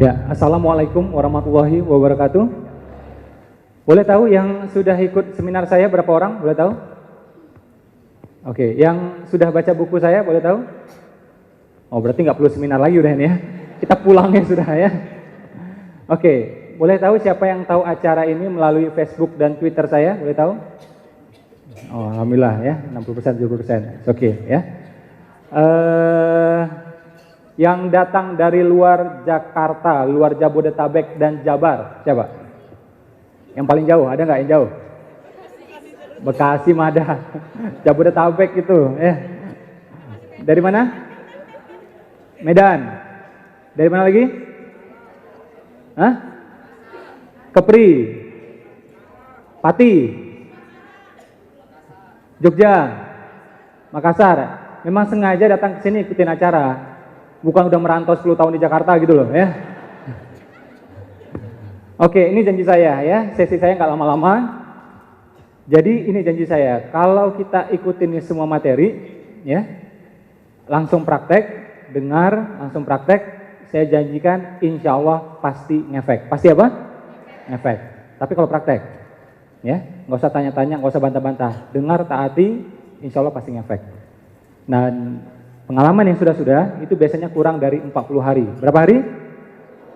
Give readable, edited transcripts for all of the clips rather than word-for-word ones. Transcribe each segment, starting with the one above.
Ya, Assalamualaikum warahmatullahi wabarakatuh. Boleh tahu yang sudah ikut seminar saya berapa orang? Boleh tahu? Oke, yang sudah baca buku saya boleh tahu? Oh, berarti nggak perlu seminar lagi udah ini ya. Kita pulang ya sudah ya. Oke, boleh tahu siapa yang tahu acara ini melalui Facebook dan Twitter saya? Boleh tahu? Oh, alhamdulillah ya, 60%, 70%. Oke ya. Yang datang dari luar Jakarta, luar Jabodetabek dan Jabar, siapa? Yang paling jauh, ada nggak yang jauh? Bekasi, Mada, Jabodetabek itu, ya. Dari mana? Medan. Dari mana lagi? Hah? Kepri, Pati, Jogja, Makassar. Memang sengaja datang ke sini ikutin acara. Bukan udah merantau 10 tahun di Jakarta gitu loh ya. Oke, ini janji saya ya. Sesi saya nggak lama-lama. Jadi ini janji saya. Kalau kita ikutin ini semua materi ya, langsung praktek, dengar, langsung praktek. Saya janjikan insya Allah pasti ngefek. Pasti apa? Ngefek. Tapi kalau praktek ya, nggak usah tanya-tanya, nggak usah bantah-bantah. Dengar, taati, insya Allah pasti ngefek. Dan pengalaman yang sudah-sudah itu biasanya kurang dari 40 hari. Berapa hari?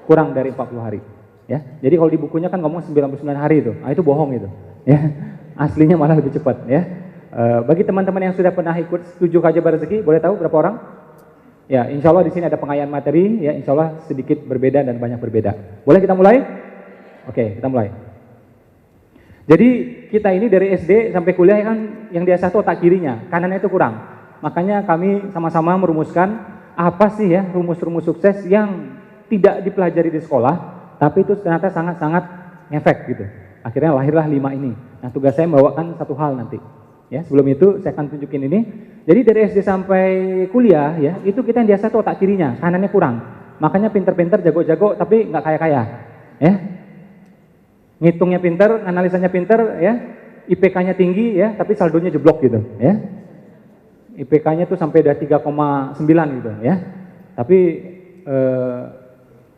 Kurang dari 40 hari. Ya. Jadi kalau di bukunya kan ngomong 99 hari itu. Ah, itu bohong itu. Ya. Aslinya malah lebih cepat ya. Bagi teman-teman yang sudah pernah ikut 7 kajian rezeki, boleh tahu berapa orang? Ya, insya Allah di sini ada pengayaan materi ya, insya Allah sedikit berbeda dan banyak berbeda. Boleh kita mulai? Oke, kita mulai. Jadi kita ini dari SD sampai kuliah kan yang dia satu otak kirinya, kanannya itu kurang. Makanya kami sama-sama merumuskan apa sih ya rumus-rumus sukses yang tidak dipelajari di sekolah, tapi itu ternyata sangat-sangat ngefek gitu. Akhirnya lahirlah 5 ini. Nah, tugas saya membawakan satu hal nanti. Ya, sebelum itu saya akan tunjukin ini. Jadi dari SD sampai kuliah ya, itu kita yang biasa tuh otak kirinya, kanannya kurang. Makanya pinter-pinter, jago-jago tapi nggak kaya-kaya. Ya. Ngitungnya pinter, analisanya pinter ya, IPK-nya tinggi ya, tapi saldonya jeblok gitu, ya. IPK-nya tuh sampai udah 3,9 gitu ya. Tapi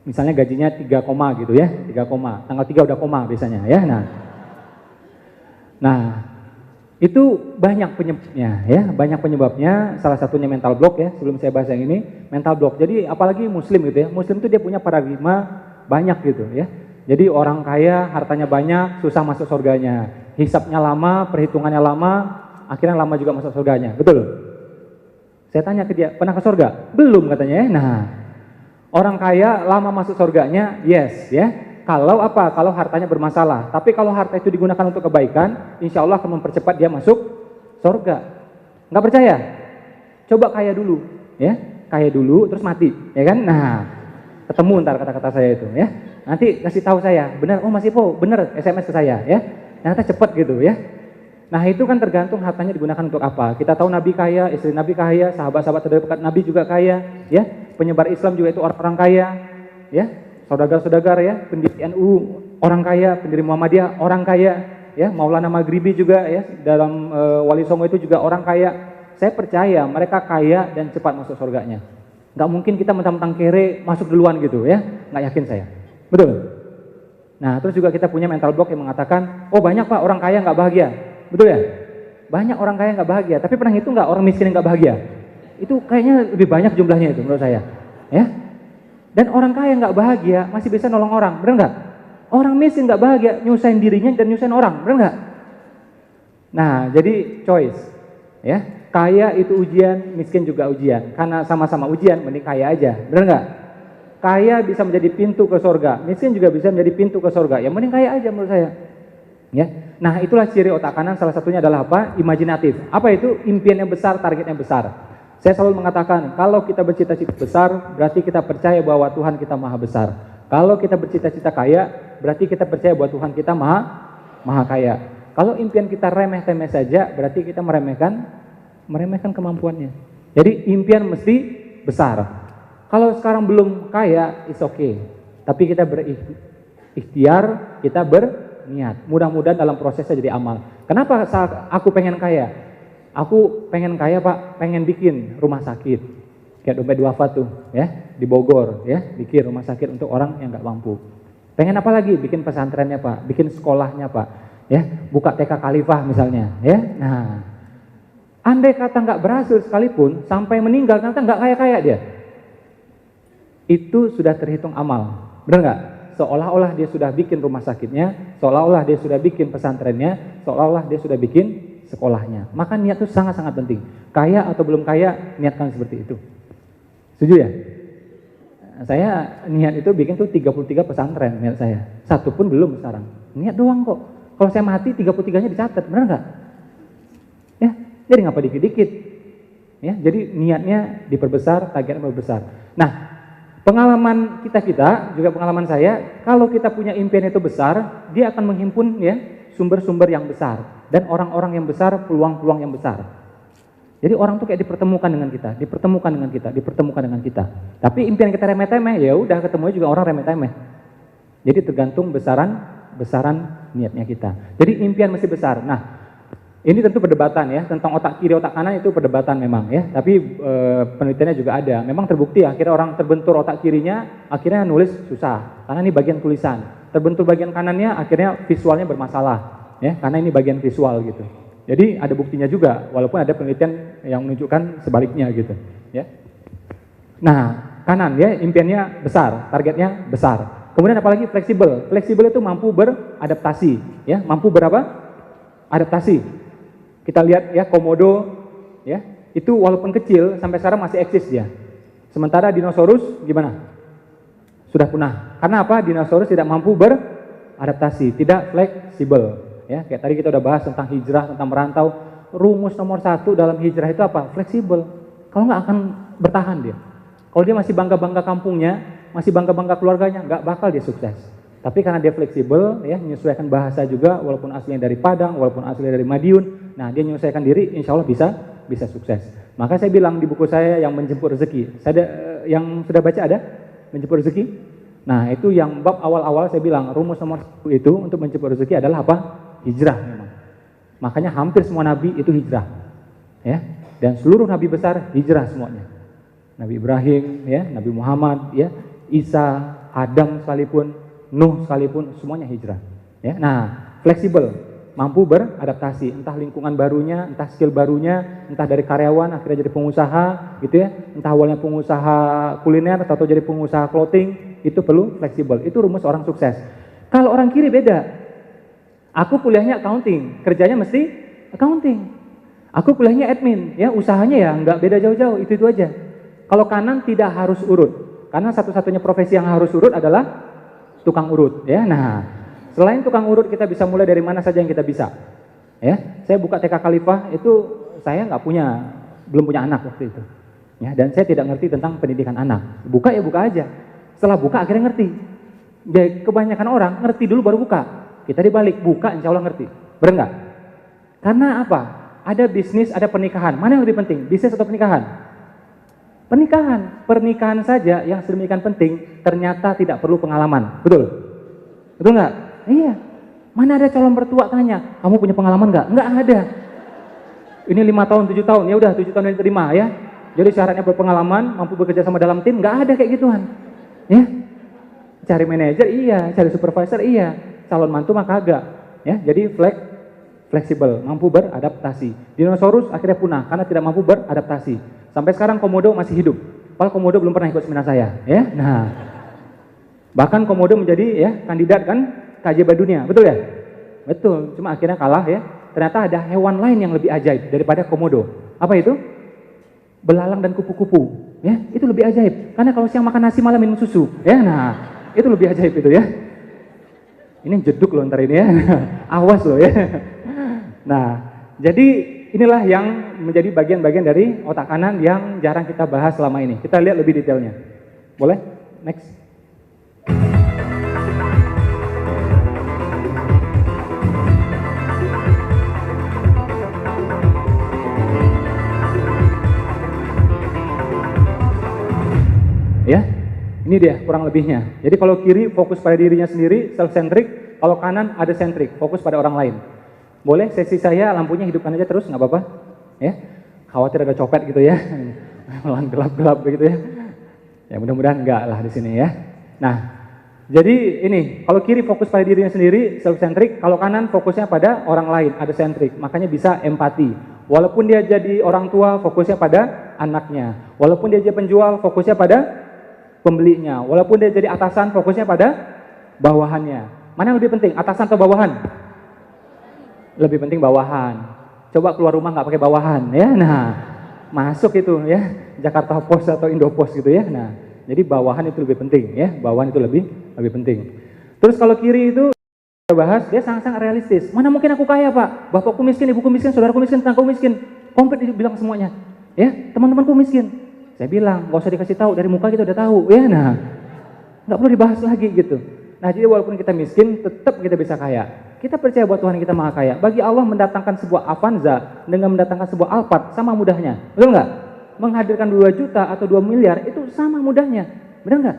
misalnya gajinya 3, gitu ya, 3, tanggal 3 udah koma biasanya ya. Nah, itu banyak penyebabnya ya, banyak penyebabnya. Salah satunya mental block ya. Sebelum saya bahas yang ini, mental block. Jadi apalagi muslim gitu ya. Muslim itu dia punya paradigma banyak gitu ya. Jadi orang kaya, hartanya banyak, susah masuk surganya. Hisapnya lama, perhitungannya lama, akhirnya lama juga masuk surganya. Betul? Saya tanya ke dia, pernah ke surga? Belum katanya ya. Nah, orang kaya lama masuk surganya, yes ya. Kalau apa? Kalau hartanya bermasalah. Tapi kalau harta itu digunakan untuk kebaikan, insya Allah akan mempercepat dia masuk surga. Nggak percaya? Coba kaya dulu, ya. Kaya dulu, terus mati, ya kan? Nah, ketemu ntar kata-kata saya itu, ya. Nanti kasih tahu saya, benar? Oh Mas Ipo, benar SMS ke saya, ya. Ternyata cepat gitu, ya. Nah itu kan tergantung hartanya digunakan untuk apa. Kita tahu Nabi kaya, istri Nabi kaya, sahabat-sahabat terdekat Nabi juga kaya, ya. Penyebar Islam juga itu orang-orang kaya, ya. Saudagar-saudagar ya, pendiri NU orang kaya, pendiri Muhammadiyah orang kaya, ya. Maulana Maghribi juga ya, dalam Wali Songo itu juga orang kaya. Saya percaya mereka kaya dan cepat masuk surganya. Nggak mungkin kita mentang-mentang kere masuk duluan gitu ya, nggak yakin saya. Betul? Nah terus juga kita punya mental block yang mengatakan, oh banyak Pak orang kaya nggak bahagia. Betul ya? Banyak orang kaya nggak bahagia, tapi pernah itu nggak orang miskin yang nggak bahagia? Itu kayaknya lebih banyak jumlahnya itu menurut saya. Ya? Dan orang kaya nggak bahagia masih bisa nolong orang, benar nggak? Orang miskin nggak bahagia, nyusahin dirinya dan nyusahin orang, benar nggak? Nah jadi choice. Ya, kaya itu ujian, miskin juga ujian. Karena sama-sama ujian, mending kaya aja, benar nggak? Kaya bisa menjadi pintu ke surga, miskin juga bisa menjadi pintu ke surga. Yang mending kaya aja menurut saya. Ya, nah itulah ciri otak kanan. Salah satunya adalah apa? Imajinatif. Apa itu? Impian yang besar, target yang besar. Saya selalu mengatakan, kalau kita bercita-cita besar, berarti kita percaya bahwa Tuhan kita maha besar. Kalau kita bercita-cita kaya, berarti kita percaya bahwa Tuhan kita maha kaya. Kalau impian kita remeh-temeh saja, berarti kita meremehkan kemampuannya. Jadi impian mesti besar. Kalau sekarang belum kaya, it's okay. Tapi kita berikhtiar, kita berniat. Mudah-mudahan dalam prosesnya jadi amal. Kenapa saat aku pengen kaya? Aku pengen kaya Pak, pengen bikin rumah sakit. kayak dompet duafa tuh, ya, di Bogor, ya, bikin rumah sakit untuk orang yang nggak mampu. Pengen apa lagi? Bikin pesantrennya Pak, bikin sekolahnya Pak, ya, buka TK Khalifah misalnya, ya. Nah, andai kata nggak berhasil sekalipun, sampai meninggal ternyata nggak kaya-kaya dia, itu sudah terhitung amal, benar nggak? Seolah-olah dia sudah bikin rumah sakitnya, seolah-olah dia sudah bikin pesantrennya, seolah-olah dia sudah bikin sekolahnya. Maka niat itu sangat-sangat penting. Kaya atau belum kaya, niatkan seperti itu. Setuju ya? Saya niat itu bikin tuh 33 pesantren niat saya. Satu pun belum sekarang. Niat doang kok. Kalau saya mati 33-nya dicatat, benar nggak? Ya, jadi ngapa dikit-dikit? Ya, jadi niatnya diperbesar, targetnya diperbesar. Nah, pengalaman kita juga pengalaman saya, kalau kita punya impian itu besar, dia akan menghimpun ya sumber-sumber yang besar dan orang-orang yang besar, peluang-peluang yang besar. Jadi orang tuh kayak dipertemukan dengan kita, dipertemukan dengan kita, dipertemukan dengan kita. Tapi impian kita remeh-temeh, ya udah ketemunya juga orang remeh-temeh. Jadi tergantung besaran niatnya kita. Jadi impian mesti besar. Nah, ini tentu perdebatan ya, tentang otak kiri, otak kanan itu perdebatan memang ya. Tapi penelitiannya juga ada. Memang terbukti akhirnya orang terbentur otak kirinya, akhirnya nulis susah. Karena ini bagian tulisan. Terbentur bagian kanannya, akhirnya visualnya bermasalah. Ya, karena ini bagian visual gitu. Jadi ada buktinya juga, walaupun ada penelitian yang menunjukkan sebaliknya gitu. Ya. Nah, kanan ya, impiannya besar, targetnya besar. Kemudian apalagi fleksibel. Fleksibel itu mampu beradaptasi. Ya, mampu berapa? Adaptasi. Kita lihat ya komodo ya, itu walaupun kecil sampai sekarang masih eksis dia. Sementara dinosaurus gimana? Sudah punah. Karena apa? Dinosaurus tidak mampu beradaptasi, tidak fleksibel. Ya, kayak tadi kita udah bahas tentang hijrah, tentang merantau. Rumus nomor 1 dalam hijrah itu apa? Fleksibel. Kalau nggak akan bertahan dia. Kalau dia masih bangga-bangga kampungnya, masih bangga-bangga keluarganya, nggak bakal dia sukses. Tapi karena dia fleksibel, ya, menyesuaikan bahasa juga, walaupun aslinya dari Padang, walaupun aslinya dari Madiun, nah dia menyesuaikan diri, insya Allah bisa sukses. Maka saya bilang di buku saya yang menjemput rezeki, yang sudah baca ada menjemput rezeki. Nah itu yang bab awal-awal saya bilang rumus nomor 1 itu untuk menjemput rezeki adalah apa? Hijrah memang. Makanya hampir semua nabi itu hijrah, ya. Dan seluruh nabi besar hijrah semuanya. Nabi Ibrahim, ya, Nabi Muhammad, ya, Isa, Adam sekalipun, Nuh sekalipun, semuanya hijrah. Ya, nah, fleksibel, mampu beradaptasi, entah lingkungan barunya, entah skill barunya, entah dari karyawan akhirnya jadi pengusaha, gitu ya, entah awalnya pengusaha kuliner atau jadi pengusaha clothing, itu perlu fleksibel. Itu rumus orang sukses. Kalau orang kiri beda. Aku kuliahnya accounting, kerjanya mesti accounting. Aku kuliahnya admin, ya, usahanya ya nggak beda jauh-jauh, itu aja. Kalau kanan tidak harus urut, karena satu-satunya profesi yang harus urut adalah tukang urut, ya. Nah, selain tukang urut kita bisa mulai dari mana saja yang kita bisa, ya. Saya buka TK Khalifah itu saya belum punya anak waktu itu, ya. Dan saya tidak ngerti tentang pendidikan anak. Buka ya buka aja. Setelah buka akhirnya ngerti. Jadi kebanyakan orang ngerti dulu baru buka. Kita dibalik buka, insya Allah ngerti, benar nggak? Karena apa? Ada bisnis, ada pernikahan. Mana yang lebih penting, bisnis atau pernikahan? Pernikahan saja yang sedemikian penting ternyata tidak perlu pengalaman, betul? Betul nggak? Iya. Mana ada calon mertua tanya, kamu punya pengalaman nggak? Nggak ada. Ini 5 tahun, 7 tahun, ya udah 7 tahun yang diterima ya. Jadi syaratnya berpengalaman, mampu bekerja sama dalam tim, nggak ada kayak gituan. Ya, cari manajer iya, cari supervisor iya, calon mantu mah kagak. Ya, jadi fleksibel, mampu beradaptasi. Dinosaurus akhirnya punah karena tidak mampu beradaptasi. Sampai sekarang komodo masih hidup. Padahal komodo belum pernah ikut seminar saya, ya. Nah, bahkan komodo menjadi ya kandidat kan keajaiban dunia, betul ya? Betul. Cuma akhirnya kalah ya. Ternyata ada hewan lain yang lebih ajaib daripada komodo. Apa itu? Belalang dan kupu-kupu. Ya, itu lebih ajaib. Karena kalau siang makan nasi malam minum susu, ya. Nah, itu lebih ajaib itu ya. Ini jeduk loh ntar ini ya. Awas loh ya. Nah, jadi inilah yang menjadi bagian-bagian dari otak kanan yang jarang kita bahas selama ini. Kita lihat lebih detailnya. Boleh? Next. Ya, ini dia kurang lebihnya. Jadi kalau kiri fokus pada dirinya sendiri, self-centric. Kalau kanan ada centric, fokus pada orang lain. Boleh sesi saya lampunya hidupkan aja terus, nggak apa-apa. Ya, khawatir ada copet gitu ya. Malang gelap-gelap begitu ya. Ya mudah-mudahan enggak lah di sini ya. Nah, jadi ini, kalau kiri fokus pada dirinya sendiri, self-centric, kalau kanan fokusnya pada orang lain, ada centric, makanya bisa empati. Walaupun dia jadi orang tua, fokusnya pada anaknya. Walaupun dia jadi penjual, fokusnya pada pembelinya. Walaupun dia jadi atasan, fokusnya pada bawahannya. Mana yang lebih penting, atasan atau bawahan? Lebih penting bawahan. Coba keluar rumah nggak pakai bawahan, ya. Nah, masuk itu ya, Jakarta Post atau Indopost gitu ya. Nah, jadi bawahan itu lebih penting ya, bawahan itu lebih penting. Terus kalau kiri itu kita bahas, dia sangat-sangat realistis. Mana mungkin aku kaya Pak, bapakku miskin, ibuku miskin, saudaraku miskin, tetanggaku miskin. Komplit dibilang semuanya. Ya, teman-temanku miskin. Saya bilang, nggak usah dikasih tahu, dari muka kita udah tahu. Ya, nah, nggak perlu dibahas lagi gitu. Nah, jadi walaupun kita miskin, tetap kita bisa kaya. Kita percaya bahwa Tuhan kita maha kaya. Bagi Allah mendatangkan sebuah Avanza dengan mendatangkan sebuah Alphard sama mudahnya. Betul nggak? Menghadirkan 2 juta atau 2 miliar itu sama mudahnya. Benar nggak?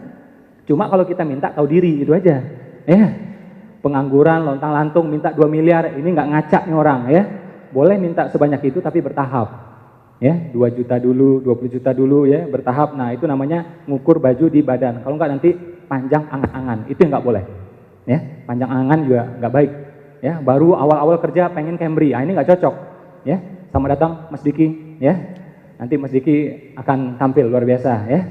Cuma kalau kita minta tahu diri, itu aja. Ya. Pengangguran, lontang-lantung, minta 2 miliar, ini nggak ngacak nih orang ya. Boleh minta sebanyak itu tapi bertahap. Ya, 2 juta dulu, 20 juta dulu ya, bertahap. Nah, itu namanya ngukur baju di badan. Kalau nggak nanti panjang angan-angan. Itu yang nggak boleh. Ya, panjang angan juga nggak baik. Ya, baru awal-awal kerja pengen Camry, ini nggak cocok. Ya, selamat datang Mas Diki. Ya, nanti Mas Diki akan tampil luar biasa. Ya.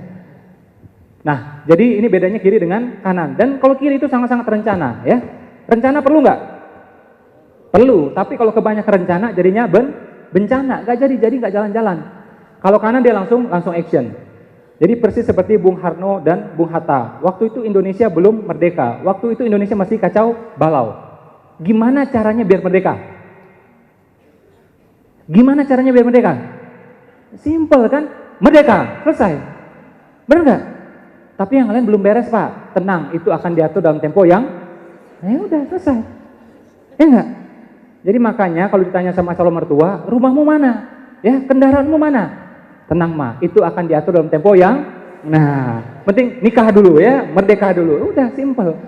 Nah, jadi ini bedanya kiri dengan kanan. Dan kalau kiri itu sangat-sangat terencana. Ya, rencana perlu nggak? Perlu. Tapi kalau kebanyakan rencana, jadinya bencana. Nggak jadi nggak jalan-jalan. Kalau kanan dia langsung action. Jadi persis seperti Bung Karno dan Bung Hatta. Waktu itu Indonesia belum merdeka. Waktu itu Indonesia masih kacau balau. Gimana caranya biar merdeka? Gimana caranya biar merdeka? Simple kan? Merdeka, selesai. Benar nggak? Tapi yang lain belum beres Pak. Tenang, itu akan diatur dalam tempo yang udah selesai. Ya enggak? Jadi makanya kalau ditanya sama calon mertua, rumahmu mana? Ya, kendaraanmu mana? Tenang Ma, itu akan diatur dalam tempo yang penting nikah dulu ya, merdeka dulu. Udah simple.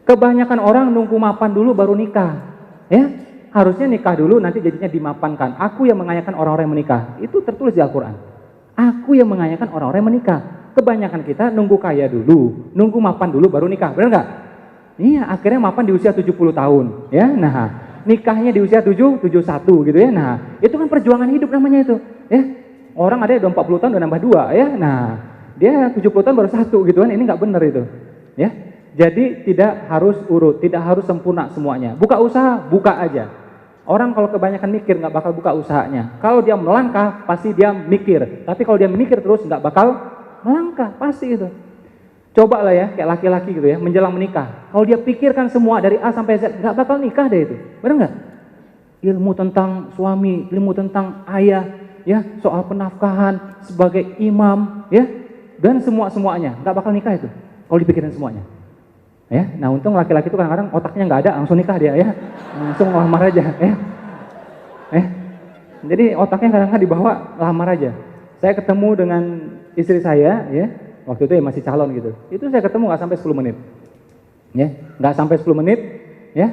Kebanyakan orang nunggu mapan dulu baru nikah. Ya, harusnya nikah dulu nanti jadinya dimapankan. Aku yang mengayakan orang-orang yang menikah. Itu tertulis di Al-Qur'an. Aku yang mengayakan orang-orang yang menikah. Kebanyakan kita nunggu kaya dulu, nunggu mapan dulu baru nikah. Benar enggak? Iya, akhirnya mapan di usia 70 tahun, ya. Nah, nikahnya di usia 71 gitu ya. Nah, itu kan perjuangan hidup namanya itu, ya. Orang ada yang udah 40 tahun udah nambah 2 ya. Nah, dia 70 tahun baru 1 gitu kan. Ini nggak benar itu. Ya. Jadi tidak harus urut, tidak harus sempurna semuanya. Buka usaha, buka aja. Orang kalau kebanyakan mikir nggak bakal buka usahanya. Kalau dia melangkah pasti dia mikir. Tapi kalau dia mikir terus nggak bakal melangkah, pasti itu. Coba lah ya, kayak laki-laki gitu ya, menjelang menikah. Kalau dia pikirkan semua dari A sampai Z, nggak bakal nikah deh itu. Benar nggak? Ilmu tentang suami, ilmu tentang ayah, ya, soal penafkahan sebagai imam, ya, dan semuanya nggak bakal nikah itu kalau dipikirin semuanya. Ya, nah untung laki-laki itu kadang-kadang otaknya nggak ada, langsung nikah dia ya, langsung lamar aja, ya. Jadi otaknya kadang-kadang dibawa lamar aja. Saya ketemu dengan istri saya, ya, waktu itu ya masih calon gitu. Itu saya ketemu nggak sampai 10 menit, ya, nggak sampai 10 menit, ya,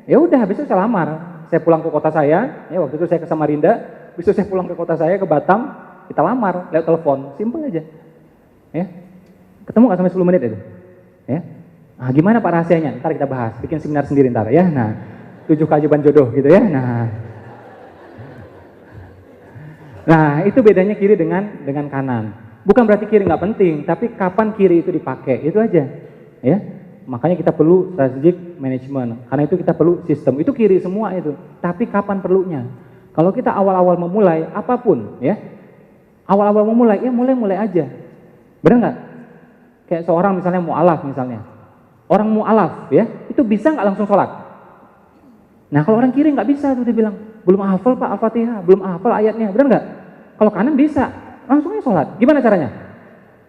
ya udah, habis itu saya lamar. Saya pulang ke kota saya, ya waktu itu saya ke Samarinda, besok saya pulang ke kota saya ke Batam, kita lamar lewat telepon, simple aja, ya, ketemu nggak sampai 10 menit itu, ya. Nah, gimana Pak rahasianya? Ntar kita bahas, bikin seminar sendiri ntar ya. Nah, 7 keajaiban jodoh gitu ya. Nah, itu bedanya kiri dengan kanan. Bukan berarti kiri nggak penting, tapi kapan kiri itu dipakai, itu aja. Ya, makanya kita perlu strategic management. Karena itu kita perlu sistem. Itu kiri semua itu. Tapi kapan perlunya? Kalau kita awal-awal memulai apapun, ya, awal-awal memulai, ya mulai aja. Benar nggak? Kayak seorang misalnya mu'alaf misalnya. Orang mu'alaf ya, itu bisa nggak langsung sholat? Nah kalau orang kiri nggak bisa tuh, dia bilang, belum hafal Pak Al-Fatihah, belum hafal ayatnya, benar nggak? Kalau kanan bisa, langsung aja sholat. Gimana caranya?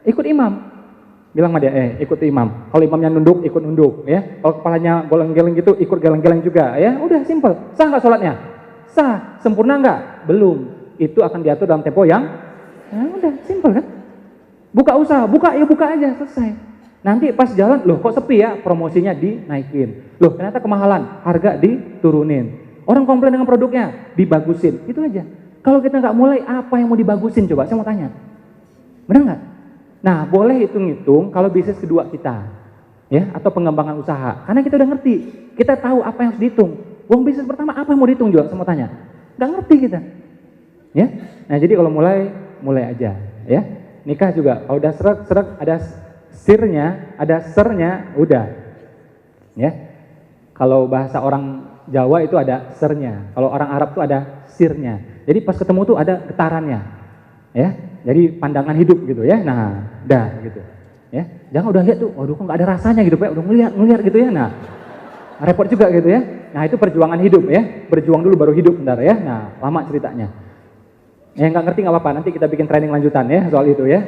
Ikut imam. Bilang sama dia, ikut imam. Kalau imamnya nunduk, ikut nunduk ya. Kalau kepalanya geleng-geleng gitu, ikut geleng-geleng juga ya. Udah simple. Sah nggak sholatnya? Sah. Sempurna nggak? Belum. Itu akan diatur dalam tempo yang, udah simple kan? Buka usaha, buka aja, selesai. Nanti pas jalan, loh kok sepi ya, promosinya dinaikin. Loh ternyata kemahalan, harga diturunin. Orang komplain dengan produknya, dibagusin. Itu aja. Kalau kita nggak mulai, apa yang mau dibagusin coba? Saya mau tanya. Benar nggak? Nah, boleh hitung-hitung kalau bisnis kedua kita, ya, atau pengembangan usaha. Karena kita udah ngerti, kita tahu apa yang harus dihitung. Uang bisnis pertama apa yang mau dihitung juga? Saya mau tanya. Nggak ngerti kita, ya. Nah, jadi kalau mulai aja, ya. Nikah juga, kalau udah seret ada sirnya, ada sernya, udah, ya. Kalau bahasa orang Jawa itu ada sernya, kalau orang Arab itu ada sirnya. Jadi pas ketemu tuh ada getarannya, ya. Jadi pandangan hidup gitu ya. Nah, dah gitu. Ya. Jangan udah lihat tuh, waduh kok nggak ada rasanya gitu, Pak. Udah ngeliat gitu ya. Nah, repot juga gitu ya. Nah, itu perjuangan hidup ya. Berjuang dulu baru hidup bentar ya. Nah, lama ceritanya. Yang nggak ngerti nggak apa-apa, nanti kita bikin training lanjutan ya soal itu ya.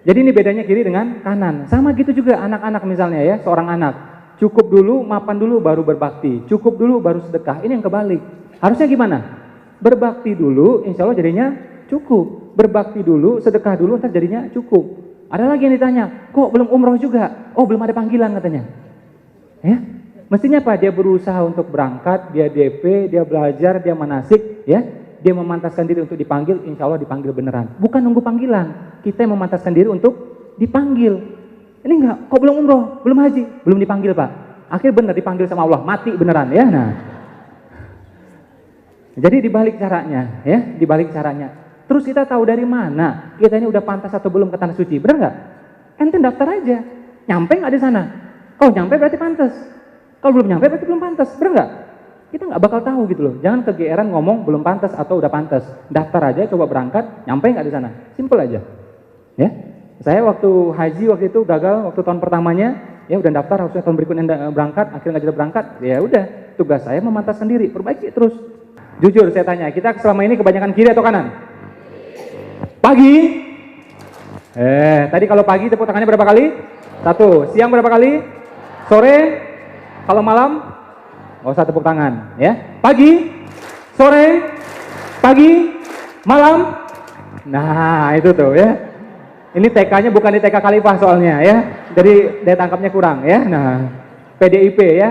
Jadi ini bedanya kiri dengan kanan. Sama gitu juga anak-anak misalnya ya, seorang anak. Cukup dulu, mapan dulu, baru berbakti. Cukup dulu, baru sedekah. Ini yang kebalik. Harusnya gimana? Berbakti dulu, insya Allah jadinya cukup. Berbakti dulu, sedekah dulu, ntar jadinya cukup. Ada lagi yang ditanya, kok belum umroh juga? Oh, belum ada panggilan katanya. Ya, mestinya apa? Dia berusaha untuk berangkat, dia DP, dia belajar, dia manasik, ya. Dia memantaskan diri untuk dipanggil, insya Allah dipanggil beneran. Bukan nunggu panggilan, kita yang memantaskan diri untuk dipanggil. Ini enggak, kok belum umroh, belum haji, belum dipanggil Pak. Akhirnya bener dipanggil sama Allah, mati beneran ya. Nah, jadi dibalik caranya, ya, dibalik caranya. Terus kita tahu dari mana kita ini udah pantas atau belum ke tanah suci, bener nggak? Ente daftar aja, nyampe nggak di sana? Kalau nyampe berarti pantas. Kalau belum nyampe berarti belum pantas, bener nggak? Kita nggak bakal tahu gitu loh. Jangan kegeeran ngomong belum pantas atau udah pantas. Daftar aja, coba berangkat, nyampe nggak di sana? Simple aja, ya. Saya waktu haji waktu itu gagal waktu tahun pertamanya, ya udah daftar harusnya tahun berikutnya berangkat, akhirnya nggak jadi berangkat, ya udah tugas saya memantaskan diri, perbaiki terus. Jujur saya tanya, kita selama ini kebanyakan kiri atau kanan? Pagi? Tadi kalau pagi tepuk tangannya berapa kali? 1. Siang berapa kali? Sore? Kalau malam? Nggak usah tepuk tangan, ya. Pagi? Sore? Pagi? Malam? Nah itu tuh ya. Ini TK-nya bukan di TK Khalifah soalnya ya, jadi daya tangkapnya kurang ya. Nah, PDIP ya,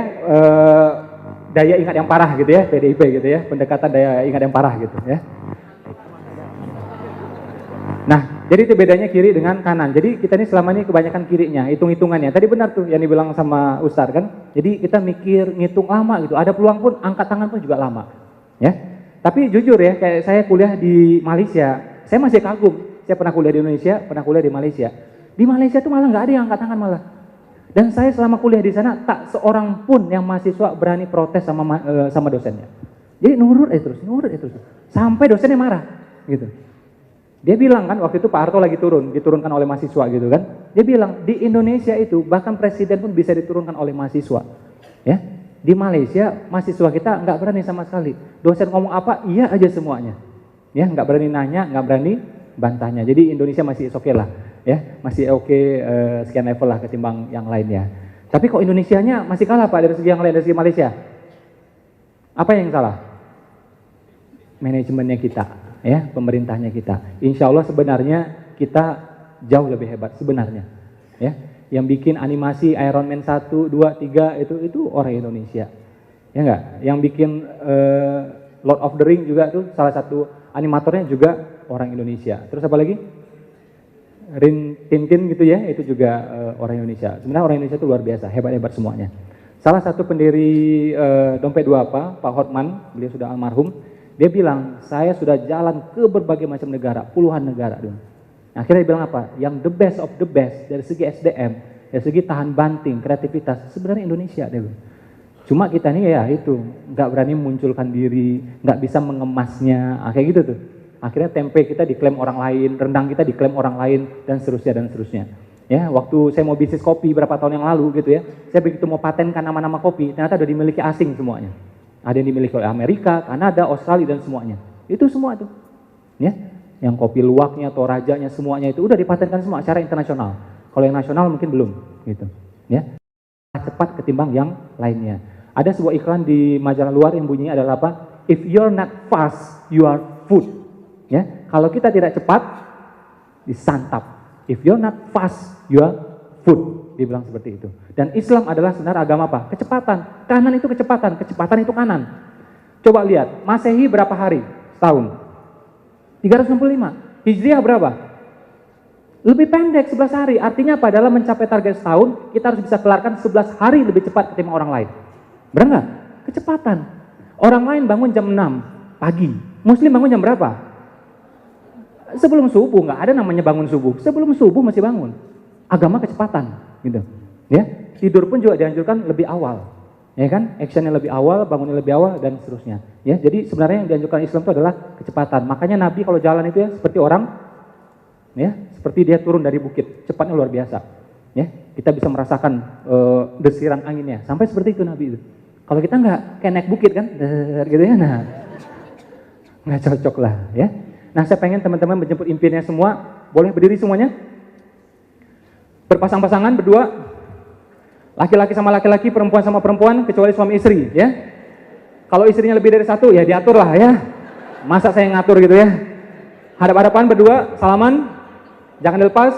daya ingat yang parah gitu ya, PDIP gitu ya, pendekatan daya ingat yang parah gitu ya. Nah, jadi itu bedanya kiri dengan kanan. Jadi kita ini selama ini kebanyakan kirinya, hitung-hitungannya. Tadi benar tuh yang dibilang sama Ustadz kan. Jadi kita mikir, ngitung lama gitu. Ada peluang pun, angkat tangan pun juga lama. Ya. Tapi jujur ya, kayak saya kuliah di Malaysia, saya masih kagum. Saya pernah kuliah di Indonesia, pernah kuliah di Malaysia. Di Malaysia tuh malah nggak ada yang angkat tangan malah. Dan saya selama kuliah di sana tak seorang pun yang mahasiswa berani protes sama dosennya. Jadi nurut terus, sampai dosennya marah, gitu. Dia bilang kan waktu itu Pak Harto lagi diturunkan oleh mahasiswa gitu kan. Dia bilang di Indonesia itu bahkan presiden pun bisa diturunkan oleh mahasiswa. Ya, di Malaysia mahasiswa kita nggak berani sama sekali. Dosen ngomong apa, iya aja semuanya. Ya, nggak berani nanya, nggak berani bantahnya. Jadi Indonesia masih oke lah, ya, masih oke sekian level lah ketimbang yang lainnya. Tapi kok Indonesianya masih kalah Pak dari segi yang lain, dari segi Malaysia? Apa yang salah? Manajemennya kita, ya, pemerintahnya kita. Insya Allah sebenarnya kita jauh lebih hebat sebenarnya, ya. Yang bikin animasi Iron Man 1, 2, 3 itu orang Indonesia, ya enggak? Yang bikin Lord of the Ring juga tuh salah satu animatornya juga orang Indonesia. Terus apa lagi? Rin Tintin gitu ya, itu juga orang Indonesia. Sebenarnya orang Indonesia itu luar biasa, hebat-hebat semuanya. Salah satu pendiri Dompet Duafa, Pak Hotman, beliau sudah almarhum, dia bilang, saya sudah jalan ke berbagai macam negara, puluhan negara. Akhirnya dia bilang apa? Yang the best of the best dari segi SDM, dari segi tahan banting, kreativitas, sebenarnya Indonesia. Dia bilang. Cuma kita nih ya itu, nggak berani munculkan diri, nggak bisa mengemasnya, kayak gitu tuh. Akhirnya tempe kita diklaim orang lain, rendang kita diklaim orang lain, dan seterusnya dan seterusnya. Ya, waktu saya mau bisnis kopi berapa tahun yang lalu gitu ya, saya begitu mau patenkan nama-nama kopi, ternyata udah dimiliki asing semuanya. Ada yang dimiliki oleh Amerika, Kanada, Australia dan semuanya. Itu semua tuh, ya, yang kopi luwaknya, Torajanya semuanya itu udah dipatenkan semua secara internasional. Kalau yang nasional mungkin belum, gitu. Ya, cepat ketimbang yang lainnya. Ada sebuah iklan di majalah luar yang bunyinya adalah apa? If you're not fast, you are food. Ya, kalau kita tidak cepat, disantap. If you're not fast, you are food. Dibilang seperti itu. Dan Islam adalah sebenarnya agama apa? Kecepatan. Kanan itu kecepatan, kecepatan itu kanan. Coba lihat, Masehi berapa hari? Setahun. 365. Hijriah berapa? Lebih pendek, 11 hari. Artinya apa? Dalam mencapai target setahun, kita harus bisa kelarkan 11 hari lebih cepat ketimbang orang lain. Benar nggak? Kecepatan. Orang lain bangun jam 6 pagi. Muslim bangun jam berapa? Sebelum subuh. Nggak ada namanya bangun subuh. Sebelum subuh masih bangun. Agama kecepatan, gitu. Ya, tidur pun juga dianjurkan lebih awal. Ya kan? Actionnya lebih awal, bangunnya lebih awal, dan seterusnya. Ya, jadi sebenarnya yang dianjurkan Islam itu adalah kecepatan. Makanya Nabi kalau jalan itu ya seperti orang, ya, seperti dia turun dari bukit, cepatnya luar biasa. Ya, kita bisa merasakan desiran anginnya. Sampai seperti itu Nabi itu. Kalau kita nggak kayak naik bukit kan, gitu ya, nah nggak cocok lah, ya. Nah, saya pengen teman-teman menjemput impiannya semua. Boleh berdiri semuanya? Berpasang-pasangan berdua. Laki-laki sama laki-laki, perempuan sama perempuan, kecuali suami istri, ya. Kalau istrinya lebih dari satu, ya diatur lah, ya. Masa saya ngatur gitu ya. Hadap-hadapan berdua, salaman, jangan dilepas,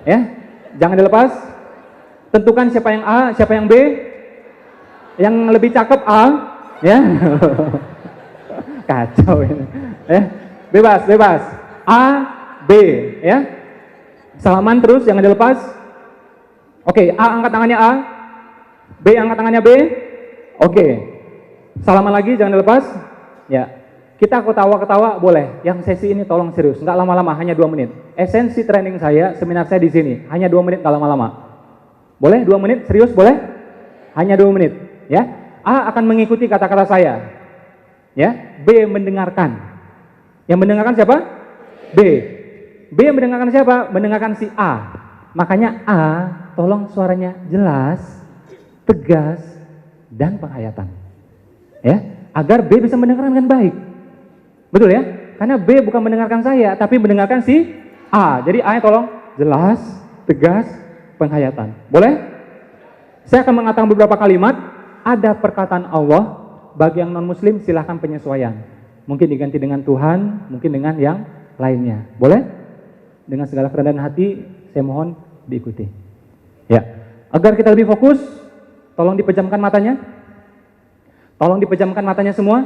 ya. Jangan dilepas. Tentukan siapa yang A, siapa yang B. Yang lebih cakep A, ya. Kacau ini, ya. Bebas, bebas. A, B, ya. Salaman terus, jangan dilepas. Oke, A angkat tangannya A, B angkat tangannya B. Oke, salaman lagi, jangan dilepas. Ya, kita ketawa-ketawa boleh. Yang sesi ini tolong serius, nggak lama-lama, hanya 2 menit. Esensi training saya, seminar saya di sini, hanya 2 menit, nggak lama-lama. Boleh 2 menit, serius boleh? Hanya 2 menit, ya. A akan mengikuti kata-kata saya, ya. B mendengarkan. Yang mendengarkan siapa? B. B mendengarkan siapa? Mendengarkan si A. Makanya A, tolong suaranya jelas, tegas, dan penghayatan. Ya, agar B bisa mendengarkan dengan baik. Betul ya? Karena B bukan mendengarkan saya, tapi mendengarkan si A. Jadi A tolong jelas, tegas, penghayatan. Boleh? Saya akan mengatakan beberapa kalimat. Ada perkataan Allah. Bagi yang non-muslim silahkan penyesuaian. Mungkin diganti dengan Tuhan, mungkin dengan yang lainnya. Boleh? Dengan segala kerendahan hati, saya mohon diikuti. Ya, agar kita lebih fokus, tolong dipejamkan matanya. Tolong dipejamkan matanya semua.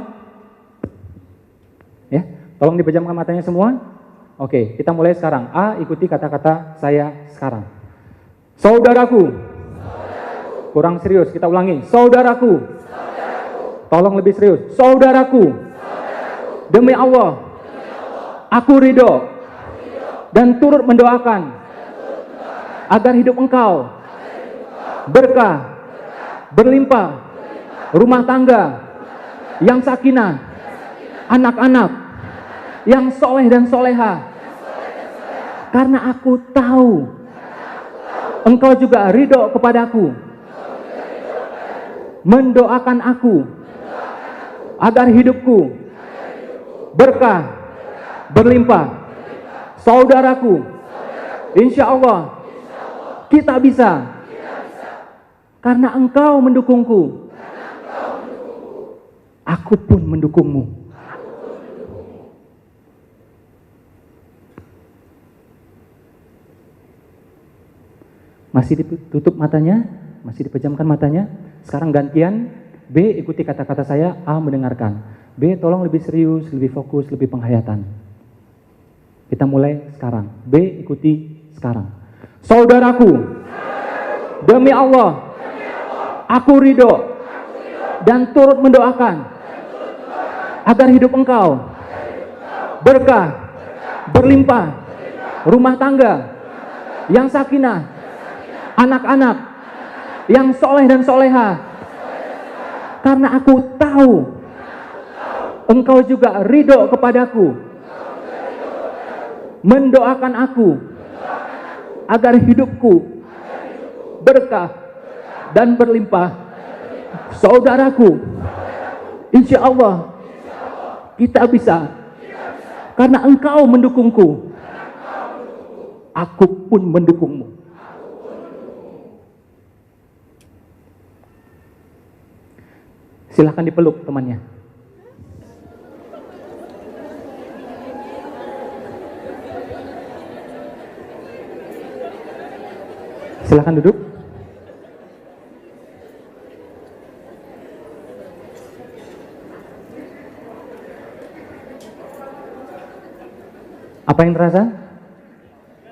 Ya, tolong dipejamkan matanya semua. Oke, kita mulai sekarang. A, ikuti kata-kata saya sekarang. Saudaraku. Kurang serius, kita ulangi. Saudaraku. Tolong lebih serius. Saudaraku. Demi Allah. Aku ridho. Dan turut mendoakan agar hidup engkau berkah, berlimpah, rumah tangga yang sakinah, anak-anak yang soleh dan soleha. Karena aku tahu engkau juga ridho kepadaku, mendoakan aku agar hidupku berkah, berlimpah. Saudaraku, insya Allah kita bisa. Karena engkau mendukungku, aku pun mendukungmu. Masih ditutup matanya, masih dipejamkan matanya. Sekarang gantian, B ikuti kata-kata saya, A mendengarkan. B tolong lebih serius, lebih fokus, lebih penghayatan. Kita mulai sekarang. B ikuti sekarang. Saudaraku, demi Allah, aku ridho dan turut mendoakan agar hidup engkau berkah, berlimpah, rumah tangga yang sakinah, anak-anak yang soleh dan soleha. Karena aku tahu engkau juga ridho kepadaku, mendoakan aku agar hidupku berkah dan berlimpah. Saudaraku, insya Allah kita bisa. Karena engkau mendukungku, aku pun mendukungmu. Silahkan dipeluk temannya. Silahkan duduk. Apa yang terasa?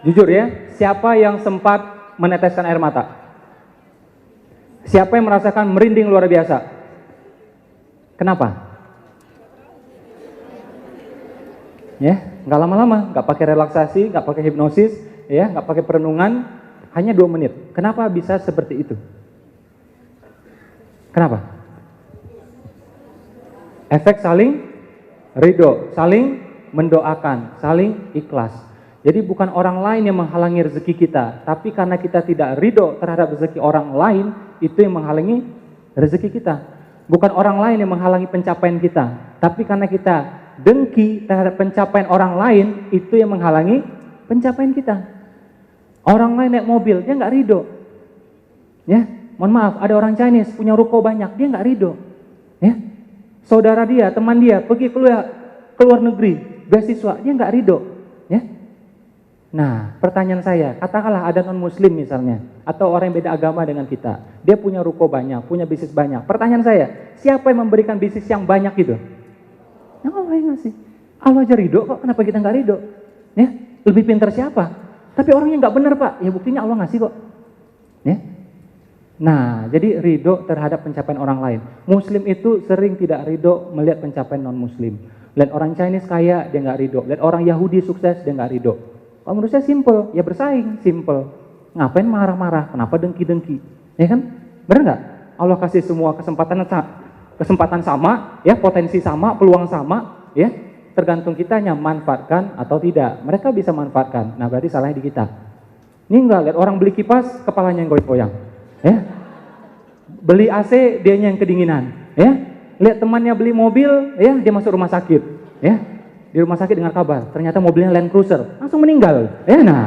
Jujur ya, siapa yang sempat meneteskan air mata? Siapa yang merasakan merinding luar biasa? Kenapa? Ya, nggak lama-lama, nggak pakai relaksasi, nggak pakai hipnosis, ya, nggak pakai perenungan, hanya 2 menit. Kenapa bisa seperti itu? Kenapa? Efek saling ridho, saling mendoakan, saling ikhlas. Jadi bukan orang lain yang menghalangi rezeki kita, tapi karena kita tidak ridho terhadap rezeki orang lain, itu yang menghalangi rezeki kita. Bukan orang lain yang menghalangi pencapaian kita, tapi karena kita dengki terhadap pencapaian orang lain, itu yang menghalangi pencapaian kita. Orang lain naik mobil, dia nggak ridho. Ya, mohon maaf, ada orang Chinese punya ruko banyak, dia nggak ridho. Ya, saudara dia, teman dia pergi keluar negeri, beasiswa, dia nggak ridho. Ya. Nah, pertanyaan saya, katakanlah ada non muslim misalnya, atau orang yang beda agama dengan kita, dia punya ruko banyak, punya bisnis banyak. Pertanyaan saya, siapa yang memberikan bisnis yang banyak itu? Yang Allah yang ngasih. Allah aja ridho kok, kenapa kita nggak ridho? Ya, lebih pintar siapa? Tapi orangnya nggak benar Pak, ya buktinya Allah ngasih kok. Ya. Nah, jadi ridho terhadap pencapaian orang lain. Muslim itu sering tidak ridho melihat pencapaian non muslim. Lihat orang Chinese kaya, dia nggak ridho. Lihat orang Yahudi sukses, dia nggak ridho. Kalau menurut saya simple, ya bersaing, simple. Ngapain marah-marah? Kenapa dengki-dengki? Ya kan? Benar nggak? Allah kasih semua kesempatan sama, ya, potensi sama, peluang sama, ya, tergantung kitanya manfaatkan atau tidak. Mereka bisa manfaatkan, nah berarti salahnya di kita. Ini enggak, lihat orang beli kipas, kepalanya yang goyang-goyang, ya. Beli AC, dianya yang kedinginan, ya. Lihat temannya beli mobil, ya, dia masuk rumah sakit, ya. Di rumah sakit dengar kabar, ternyata mobilnya Land Cruiser, langsung meninggal, ya. Nah,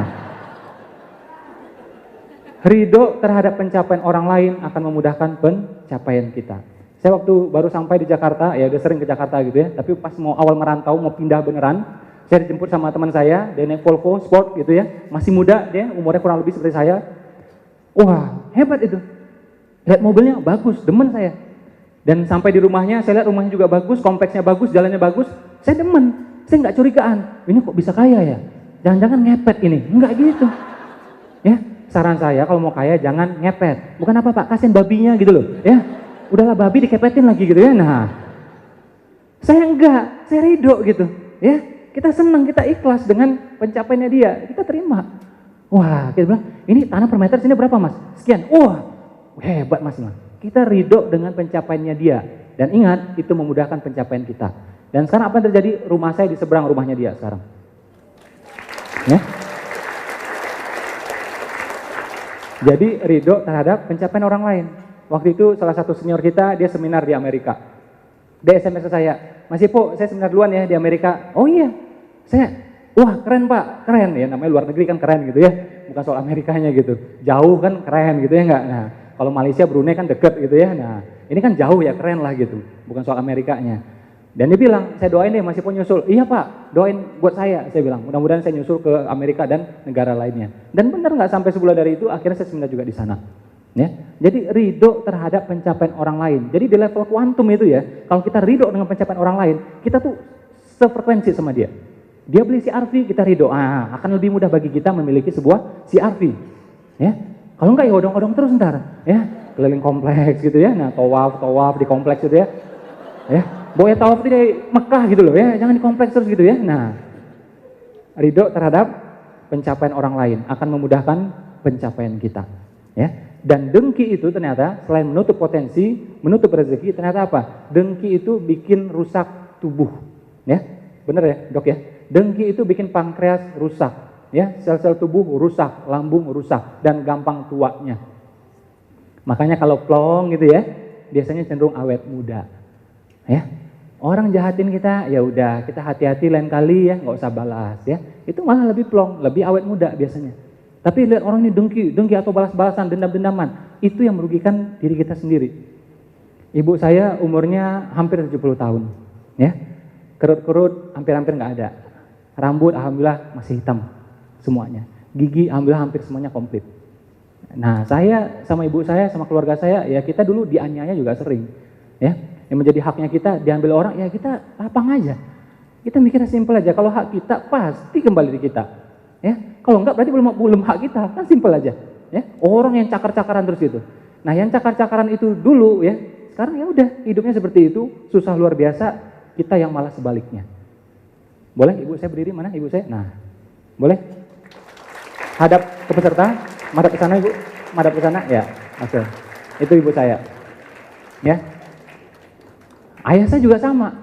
ridho terhadap pencapaian orang lain akan memudahkan pencapaian kita. Saya waktu baru sampai di Jakarta, ya udah sering ke Jakarta gitu ya, tapi pas mau awal merantau, mau pindah beneran, saya dijemput sama teman saya, dia naik Volvo Sport gitu ya, masih muda dia, umurnya kurang lebih seperti saya. Wah, hebat itu. Lihat mobilnya bagus, demen saya. Dan sampai di rumahnya, saya lihat rumahnya juga bagus, kompleksnya bagus, jalannya bagus, saya demen. Saya nggak curigaan, ini kok bisa kaya ya? Jangan-jangan ngepet ini, enggak gitu. Ya, saran saya kalau mau kaya jangan ngepet. Bukan apa Pak, kasihin babinya gitu loh, ya. Udahlah babi dikepetin lagi gitu ya. Nah, saya enggak, saya ridho gitu, ya. Kita senang, kita ikhlas dengan pencapaiannya dia, kita terima. Wah, kita bilang, ini tanah per meter sini berapa Mas? Sekian. Wah, hebat Mas. Kita ridho dengan pencapaiannya dia. Dan ingat, itu memudahkan pencapaian kita. Dan sekarang apa yang terjadi? Rumah saya di seberang rumahnya dia sekarang. Ya. Jadi ridho terhadap pencapaian orang lain. Waktu itu salah satu senior kita, dia seminar di Amerika. Dia SMS ke saya, Mas Ipo, saya seminar duluan ya di Amerika. Oh iya, wah keren Pak, keren ya, namanya luar negeri kan keren gitu ya. Bukan soal Amerikanya gitu, jauh kan keren gitu ya enggak. Nah, kalau Malaysia, Brunei kan deket gitu ya. Nah, ini kan jauh ya, keren lah gitu, bukan soal Amerikanya. Dan dia bilang, saya doain deh Mas Ipo nyusul. Iya Pak, doain buat saya bilang. Mudah-mudahan saya nyusul ke Amerika dan negara lainnya. Dan benar nggak sampai sebulan dari itu, akhirnya saya seminar juga di sana. Ya, jadi ridho terhadap pencapaian orang lain. Jadi di level kuantum itu ya, kalau kita ridho dengan pencapaian orang lain, kita tuh sefrekuensi sama dia. Dia beli CR-V, kita ridho. Akan lebih mudah bagi kita memiliki sebuah CR-V. Ya, kalau enggak ya odong-odong terus ntar, ya keliling kompleks gitu ya. Nah, tawaf di kompleks gitu ya. Ya, boleh tawaf di Mekah gitu loh ya, jangan di kompleks terus gitu ya. Nah, ridho terhadap pencapaian orang lain akan memudahkan pencapaian kita. Ya. Dan dengki itu ternyata selain menutup potensi, menutup rezeki, ternyata apa? Dengki itu bikin rusak tubuh. Ya, bener ya dok ya? Dengki itu bikin pankreas rusak. Ya, sel-sel tubuh rusak, lambung rusak, dan gampang tuanya. Makanya kalau plong gitu ya, biasanya cenderung awet muda. Ya, orang jahatin kita, ya udah kita hati-hati lain kali ya, nggak usah balas ya. Itu malah lebih plong, lebih awet muda biasanya. Tapi lihat orang ini dengki atau balas-balasan, dendam-dendaman, itu yang merugikan diri kita sendiri. Ibu saya umurnya hampir 70 tahun, ya, kerut-kerut hampir-hampir nggak ada, rambut alhamdulillah masih hitam semuanya, gigi alhamdulillah hampir semuanya komplit. Nah saya sama ibu saya sama keluarga saya, ya kita dulu dianiaya juga sering, ya, yang menjadi haknya kita diambil orang, ya kita lapang aja. Kita mikirnya simpel aja, kalau hak kita pasti kembali di kita. Ya, kalau enggak berarti belum hak kita, kan simpel aja. Ya, orang yang cakar-cakaran terus itu. Nah, yang cakar-cakaran itu dulu ya, sekarang ya udah hidupnya seperti itu, susah luar biasa, kita yang malah sebaliknya. Boleh ibu saya berdiri, mana ibu saya? Nah, boleh? Hadap ke peserta, madap ke sana ibu, madap ke sana, ya, oke. Itu ibu saya. Ya, ayah saya juga sama.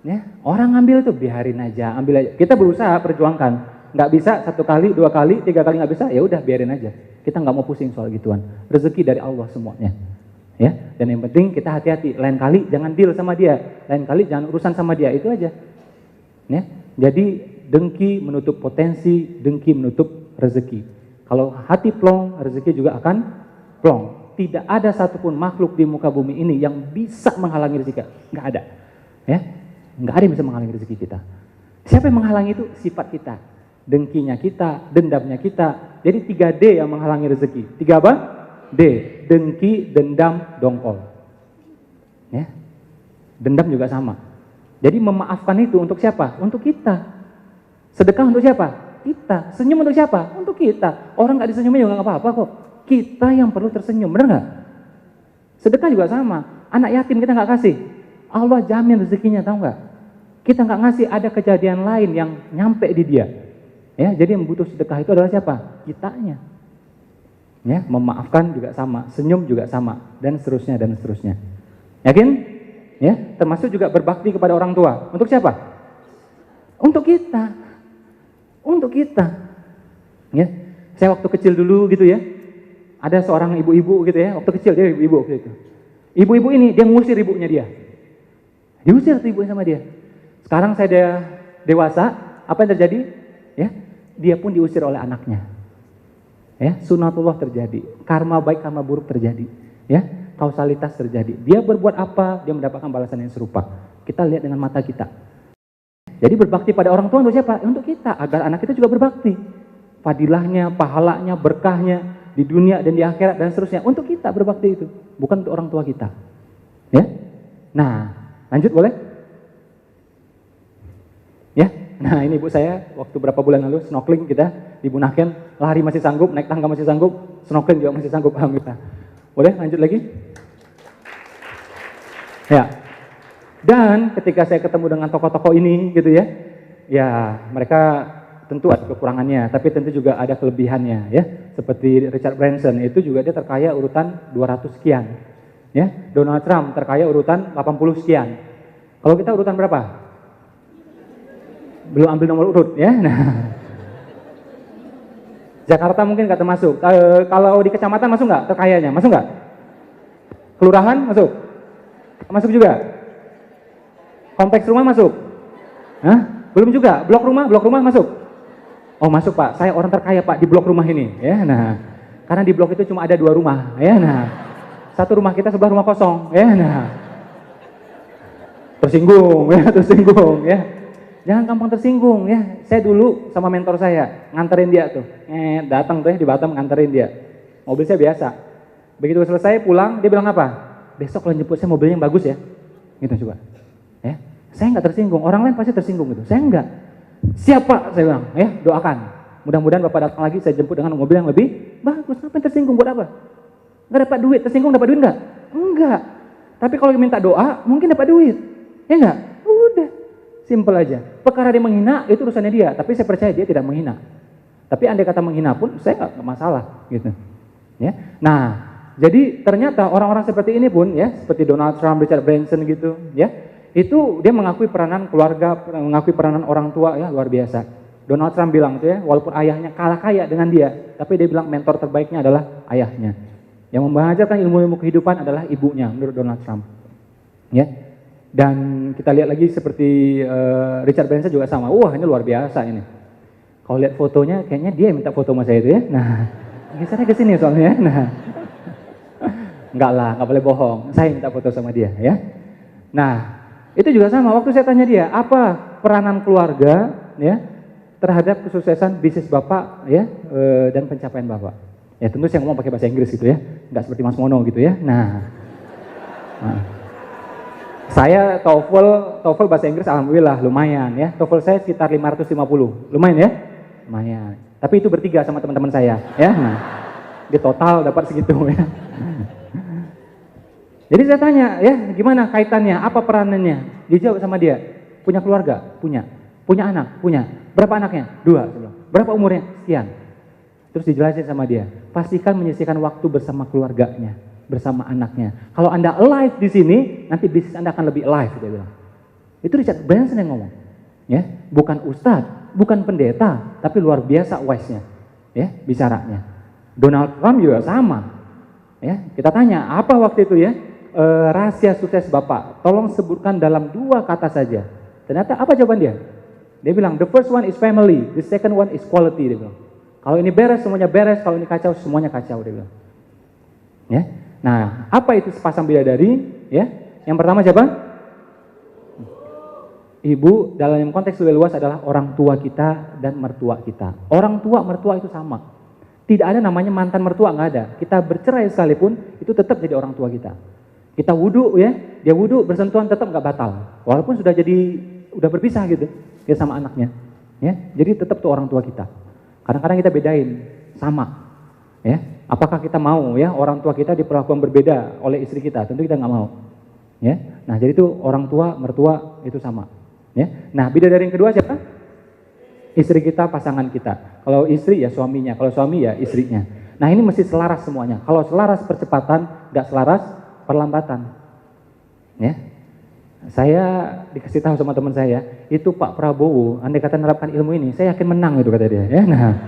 Ya, orang ngambil tuh biarin aja, ambil aja. Kita berusaha perjuangkan, nggak bisa 1 kali, 2 kali, 3 kali nggak bisa, ya udah biarin aja. Kita nggak mau pusing soal gituan. Rezeki dari Allah semuanya. Ya, dan yang penting kita hati-hati. Lain kali jangan deal sama dia, lain kali jangan urusan sama dia, itu aja. Ya, jadi dengki menutup potensi, dengki menutup rezeki. Kalau hati plong, rezeki juga akan plong. Tidak ada satupun makhluk di muka bumi ini yang bisa menghalangi rezeki. Nggak ada. Ya, nggak ada yang bisa menghalangi rezeki kita. Siapa yang menghalangi itu? Sifat kita, dengkinya kita, dendamnya kita. Jadi 3D yang menghalangi rezeki. 3 apa? D, dengki, dendam, dongkol. Ya, dendam juga sama. Jadi memaafkan itu untuk siapa? Untuk kita. Sedekah untuk siapa? Kita. Senyum untuk siapa? Untuk kita. Orang nggak disenyumin juga nggak apa-apa kok. Kita yang perlu tersenyum, benar nggak? Sedekah juga sama. Anak yatim kita nggak kasih, Allah jamin rezekinya, tahu nggak? Kita nggak ngasih, ada kejadian lain yang nyampe di dia. Ya, jadi yang butuh sedekah itu adalah siapa? Kitanya. Ya, memaafkan juga sama, senyum juga sama, dan seterusnya dan seterusnya. Yakin? Ya, termasuk juga berbakti kepada orang tua. Untuk siapa? Untuk kita. Untuk kita. Ya, saya waktu kecil dulu gitu ya, ada seorang ibu-ibu gitu ya, waktu kecil dia ibu-ibu gitu. Ibu-ibu ini dia ngusir ibunya dia. Diusir tuh ibunya sama dia. Sekarang saya udah dewasa, apa yang terjadi? Ya, dia pun diusir oleh anaknya. Ya, sunatullah terjadi, karma baik karma buruk terjadi. Ya, kausalitas terjadi. Dia berbuat apa, dia mendapatkan balasan yang serupa. Kita lihat dengan mata kita. Jadi berbakti pada orang tua untuk siapa? Untuk kita, agar anak kita juga berbakti. Fadilahnya, pahalanya, berkahnya di dunia dan di akhirat dan seterusnya. Untuk kita berbakti itu, bukan untuk orang tua kita. Ya, nah lanjut boleh? Ya, nah ini ibu saya waktu berapa bulan lalu snorkeling kita di Bunaken, lari masih sanggup, naik tangga masih sanggup, snorkeling juga masih sanggup, alhamdulillah. Boleh lanjut lagi? Ya, dan ketika saya ketemu dengan tokoh-tokoh ini gitu ya, ya mereka tentu ada kekurangannya, tapi tentu juga ada kelebihannya ya. Seperti Richard Branson itu juga dia terkaya urutan 200 sekian. Ya, Donald Trump terkaya urutan 80 sekian. Kalau kita urutan berapa? Belum ambil nomor urut ya. Nah, Jakarta mungkin nggak termasuk. Kalau di kecamatan masuk nggak terkayanya? Masuk nggak? Kelurahan masuk? Masuk juga? Kompleks rumah masuk? Hah? Belum juga? Blok rumah masuk? Oh masuk Pak, saya orang terkaya Pak di blok rumah ini. Ya, nah, karena di blok itu cuma ada 2 rumah. Ya, nah, satu rumah kita sebelah rumah kosong. Ya, nah, tersinggung ya. Jangan gampang tersinggung ya. Saya dulu sama mentor saya nganterin dia tuh, datang tuh ya di Batam nganterin dia. Mobil saya biasa. Begitu selesai pulang dia bilang apa? Besok kalau jemput saya mobilnya yang bagus ya. Gitu coba. Ya, saya nggak tersinggung. Orang lain pasti tersinggung gitu. Saya enggak. Siapa? Saya bilang ya doakan. Mudah-mudahan Bapak datang lagi saya jemput dengan mobil yang lebih bagus. Ngapain tersinggung buat apa? Nggak dapat duit. Tersinggung dapat duit nggak? Enggak. Tapi kalau minta doa mungkin dapat duit. Ya enggak? Udah. Simpel aja. Perkara dia menghina itu urusannya dia, tapi saya percaya dia tidak menghina. Tapi andai kata menghina pun saya nggak masalah gitu. Ya. Nah, jadi ternyata orang-orang seperti ini pun ya, seperti Donald Trump, Richard Branson gitu, ya. Itu dia mengakui peranan keluarga, mengakui peranan orang tua ya luar biasa. Donald Trump bilang tuh ya, walaupun ayahnya kalah kaya dengan dia, tapi dia bilang mentor terbaiknya adalah ayahnya. Yang mengajarkan ilmu-ilmu kehidupan adalah ibunya menurut Donald Trump. Ya. Dan kita lihat lagi seperti Richard Branson juga sama. Wah, ini luar biasa ini. Kalau lihat fotonya kayaknya dia yang minta foto sama saya itu ya. Nah, gesernya ke sini soalnya. Nah. Enggak lah, enggak boleh bohong. Saya minta foto sama dia ya. Nah, itu juga sama. Waktu saya tanya dia, apa peranan keluarga ya terhadap kesuksesan bisnis Bapak ya dan pencapaian Bapak? Ya tentu saya ngomong pakai bahasa Inggris gitu ya. Enggak seperti Mas Mono gitu ya. Nah. Saya TOEFL bahasa Inggris alhamdulillah lumayan ya. TOEFL saya sekitar 550. Lumayan ya? Lumayan. Tapi itu bertiga sama teman-teman saya ya. Nah, di total dapat segitu ya. Jadi saya tanya ya, gimana kaitannya? Apa peranannya? Dijawab sama dia. Punya keluarga? Punya. Punya anak? Punya. Berapa anaknya? 2. Berapa umurnya? Sekian. Terus dijelasin sama dia. Pastikan menyisihkan waktu bersama keluarganya, bersama anaknya. Kalau Anda alive di sini, nanti bisnis Anda akan lebih alive, dia bilang. Itu Richard Branson yang ngomong. Ya, bukan ustadz, bukan pendeta, tapi luar biasa wise-nya. Ya, bicaranya. Donald Trump juga sama. Ya, kita tanya, apa waktu itu ya? Rahasia sukses Bapak, tolong sebutkan dalam 2 kata saja. Ternyata apa jawaban dia? Dia bilang, the first one is family, the second one is quality, dia bilang. Kalau ini beres, semuanya beres, kalau ini kacau, semuanya kacau, dia bilang. Ya. Nah, apa itu sepasang bidadari? Ya, yang pertama siapa? Ibu, dalam konteks lebih luas adalah orang tua kita dan mertua kita. Orang tua, mertua itu sama. Tidak ada namanya mantan mertua, nggak ada. Kita bercerai sekalipun, itu tetap jadi orang tua kita. Kita wudhu ya, dia wudhu bersentuhan tetap nggak batal, walaupun udah berpisah gitu, dia sama anaknya, ya. Jadi tetap tuh orang tua kita. Kadang-kadang kita bedain sama, ya. Apakah kita mau ya orang tua kita diperlakukan berbeda oleh istri kita? Tentu kita nggak mau, ya. Nah jadi itu orang tua, mertua itu sama, ya. Nah bidadari yang kedua siapa? Istri kita, pasangan kita. Kalau istri ya suaminya, kalau suami ya istrinya. Nah ini mesti selaras semuanya. Kalau selaras percepatan, nggak selaras perlambatan, ya. Saya dikasih tahu sama teman saya, itu Pak Prabowo, andai kata menerapkan ilmu ini, saya yakin menang itu kata dia, ya. Nah,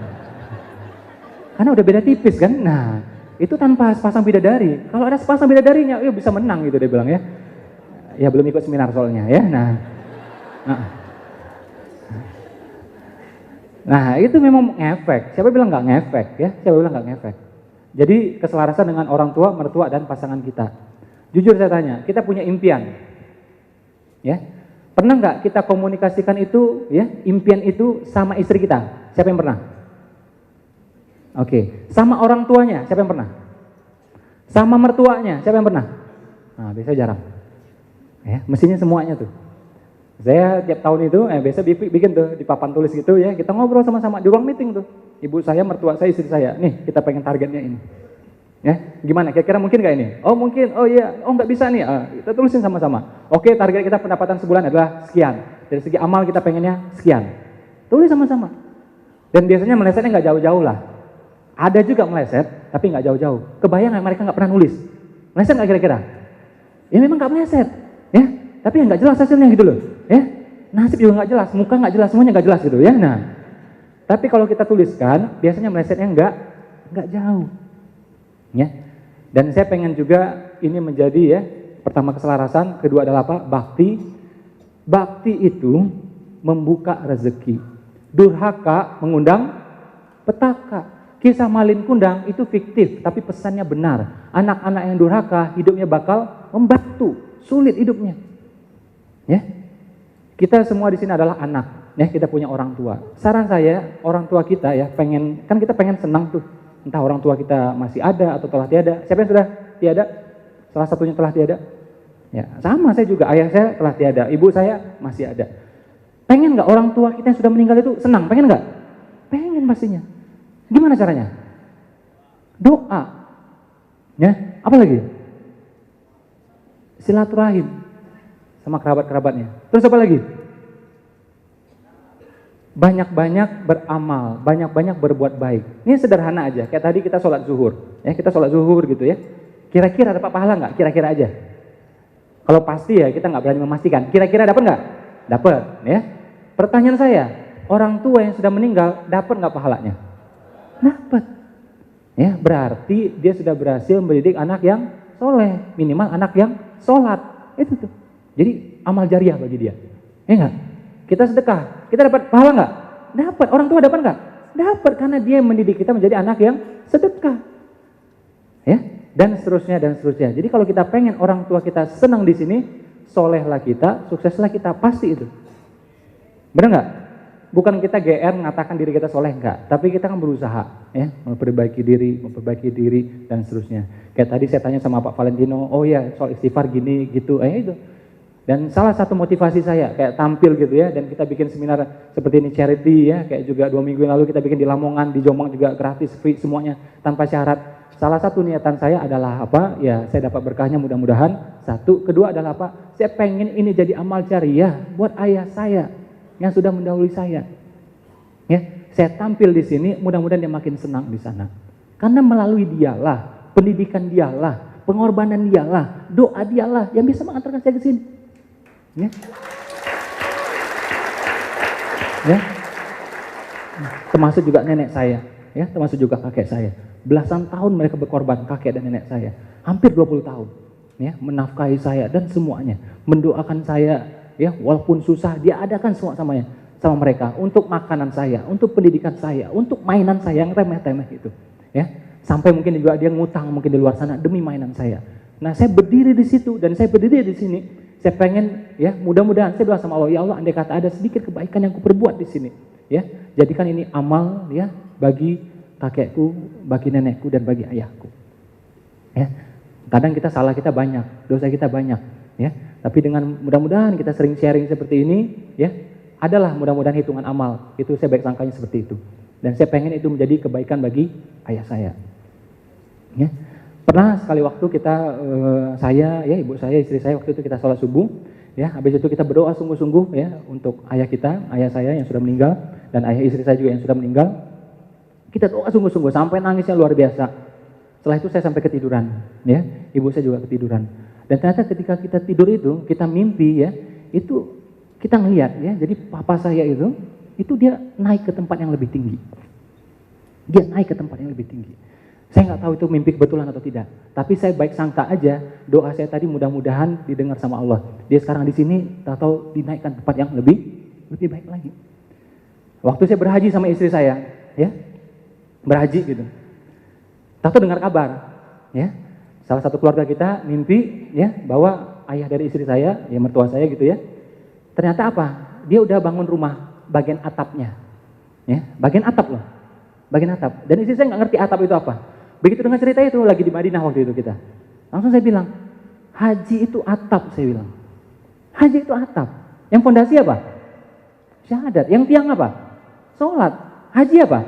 karena udah beda tipis kan, nah itu tanpa sepasang bidadari. Kalau ada sepasang bidadarinya, yuk bisa menang gitu dia bilang ya. Ya belum ikut seminar soalnya, ya. Nah itu memang ngefek. Siapa bilang nggak ngefek, ya? Siapa bilang nggak ngefek? Jadi keselarasan dengan orang tua, mertua, dan pasangan kita. Jujur saya tanya, kita punya impian, ya? Pernah nggak kita komunikasikan itu, ya, impian itu sama istri kita? Siapa yang pernah? Oke, sama orang tuanya, siapa yang pernah? Sama mertuanya, siapa yang pernah? Nah, biasanya jarang. Ya, mestinya semuanya tuh. Saya tiap tahun itu, biasa bikin tuh di papan tulis gitu ya, kita ngobrol sama-sama di ruang meeting tuh. Ibu saya, mertua saya, istri saya, nih kita pengen targetnya ini. Ya, gimana? Kira-kira mungkin nggak ini? Oh mungkin, oh iya, oh nggak bisa nih. Kita tulisin sama-sama. Oke, target kita pendapatan sebulan adalah sekian. Dari segi amal kita pengennya sekian. Tulis sama-sama. Dan biasanya melesetnya nggak jauh-jauh lah. Ada juga meleset, tapi nggak jauh-jauh. Kebayang nggak mereka nggak pernah nulis? Meleset nggak kira-kira? Ya memang nggak meleset, ya. Tapi yang nggak jelas hasilnya gitu loh, ya. Nasib juga nggak jelas, muka nggak jelas, semuanya nggak jelas gitu, ya. Nah, tapi kalau kita tuliskan, biasanya melesetnya nggak jauh, ya. Dan saya pengen juga ini menjadi ya, pertama keselarasan, kedua adalah apa? Bakti. Bakti itu membuka rezeki. Durhaka mengundang petaka. Kisah Malin Kundang itu fiktif, tapi pesannya benar. Anak-anak yang durhaka hidupnya bakal membatu, sulit hidupnya. Ya, kita semua di sini adalah anak. Ya, kita punya orang tua. Saran saya, orang tua kita ya kan kita pengen senang tuh. Entah orang tua kita masih ada atau telah tiada. Siapa yang sudah tiada? Salah satunya telah tiada. Ya, sama saya juga. Ayah saya telah tiada, ibu saya masih ada. Pengen nggak orang tua kita yang sudah meninggal itu senang? Pengen nggak? Pengen pastinya. Gimana caranya? Doa. Ya, apa lagi? Silaturahim sama kerabat-kerabatnya. Terus apa lagi? Banyak-banyak beramal, banyak-banyak berbuat baik. Ini sederhana aja, kayak tadi kita sholat zuhur. Ya, kita sholat zuhur gitu ya. Kira-kira dapat pahala nggak? Kira-kira aja. Kalau pasti ya kita nggak berani memastikan. Kira-kira dapat nggak? Dapat. Ya. Pertanyaan saya, orang tua yang sudah meninggal dapat nggak pahalanya? Dapat. Ya, berarti dia sudah berhasil mendidik anak yang soleh, minimal anak yang sholat. Itu tuh. Jadi amal jariah bagi dia. Ya enggak? Kita sedekah, kita dapat pahala nggak? Dapat. Orang tua dapat nggak? Dapat, karena dia mendidik kita menjadi anak yang sedekah. Ya, dan seterusnya dan seterusnya. Jadi kalau kita pengen orang tua kita senang di sini, solehlah kita, sukseslah kita, pasti itu. Benar nggak? Bukan kita GR mengatakan diri kita soleh, enggak, tapi kita kan berusaha ya, memperbaiki diri dan seterusnya. Kayak tadi saya tanya sama Pak Valentino, oh ya soal istighfar gini gitu, itu Dan salah satu motivasi saya kayak tampil gitu ya, dan kita bikin seminar seperti ini charity ya, kayak juga 2 minggu yang lalu kita bikin di Lamongan, di Jombang juga gratis, free semuanya tanpa syarat. Salah satu niatan saya adalah apa? Ya saya dapat berkahnya mudah-mudahan. Satu, kedua adalah apa? Saya pengen ini jadi amal jariah buat ayah saya yang sudah mendahului saya. Ya, saya tampil di sini, mudah-mudahan dia makin senang di sana. Karena melalui dialah, pendidikan dialah, pengorbanan dialah, doa dialah yang bisa mengantarkan saya ke sini. Ya. Ya. Termasuk juga nenek saya, ya, termasuk juga kakek saya. Belasan tahun mereka berkorban, kakek dan nenek saya. Hampir 20 tahun. Ya, menafkahi saya dan semuanya, mendoakan saya, ya, walaupun susah dia adakan semua sama mereka, untuk makanan saya, untuk pendidikan saya, untuk mainan saya yang remeh-temeh itu, ya. Sampai mungkin juga dia ngutang mungkin di luar sana demi mainan saya. Nah, saya berdiri di situ dan saya berdiri di sini. Saya pengen, ya, mudah-mudahan saya doa sama Allah, ya Allah, andai kata ada sedikit kebaikan yang kuperbuat di sini, ya, jadikan ini amal, ya, bagi kakekku, bagi nenekku dan bagi ayahku. Ya. Kadang kita salah kita banyak, dosa kita banyak, ya. Tapi dengan mudah-mudahan kita sering sharing seperti ini, ya, adalah mudah-mudahan hitungan amal. Itu saya baik sangkanya seperti itu. Dan saya pengen itu menjadi kebaikan bagi ayah saya. Ya. Pernah sekali waktu kita, saya, ya, ibu saya, istri saya, waktu itu kita sholat subuh, ya, habis itu kita berdoa sungguh-sungguh, ya, untuk ayah kita, ayah saya yang sudah meninggal, dan ayah istri saya juga yang sudah meninggal. Kita doa sungguh-sungguh, sampai nangisnya luar biasa. Setelah itu saya sampai ketiduran, ya, ibu saya juga ketiduran. Dan ternyata ketika kita tidur itu, kita mimpi, ya, itu kita ngelihat, ya, jadi papa saya itu dia naik ke tempat yang lebih tinggi. Dia naik ke tempat yang lebih tinggi. Saya nggak tahu itu mimpi kebetulan atau tidak, tapi saya baik sangka aja, doa saya tadi mudah-mudahan didengar sama Allah. Dia sekarang di sini, atau dinaikkan tempat yang lebih baik lagi. Waktu saya berhaji sama istri saya, ya, berhaji gitu, tahu dengar kabar, ya, salah satu keluarga kita mimpi, ya, bahwa ayah dari istri saya, ya, mertua saya gitu, ya, ternyata apa? Dia udah bangun rumah bagian atapnya, ya, bagian atap loh, bagian atap. Dan istri saya nggak ngerti atap itu apa. Begitu dengar cerita itu, lagi di Madinah waktu itu kita, langsung saya bilang, haji itu atap, saya bilang. Haji itu atap. Yang fondasi apa? Syahadat. Yang tiang apa? Sholat. Haji apa?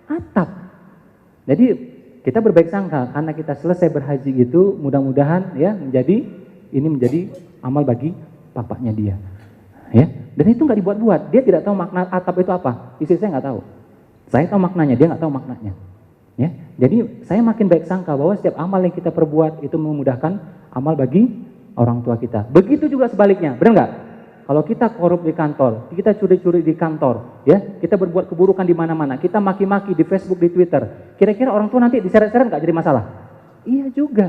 Atap. Jadi kita berbaik sangka karena kita selesai berhaji itu, mudah-mudahan, ya, menjadi amal bagi bapaknya dia. Ya. Dan itu nggak dibuat-buat. Dia tidak tahu makna atap itu apa. Istri saya nggak tahu. Saya tahu maknanya, dia nggak tahu maknanya. Ya, jadi saya makin baik sangka bahwa setiap amal yang kita perbuat itu memudahkan amal bagi orang tua kita. Begitu juga sebaliknya, benar nggak? Kalau kita korup di kantor, kita curi-curi di kantor, ya, kita berbuat keburukan di mana-mana, kita maki-maki di Facebook, di Twitter, kira-kira orang tua nanti diseret-seret nggak jadi masalah? Iya juga.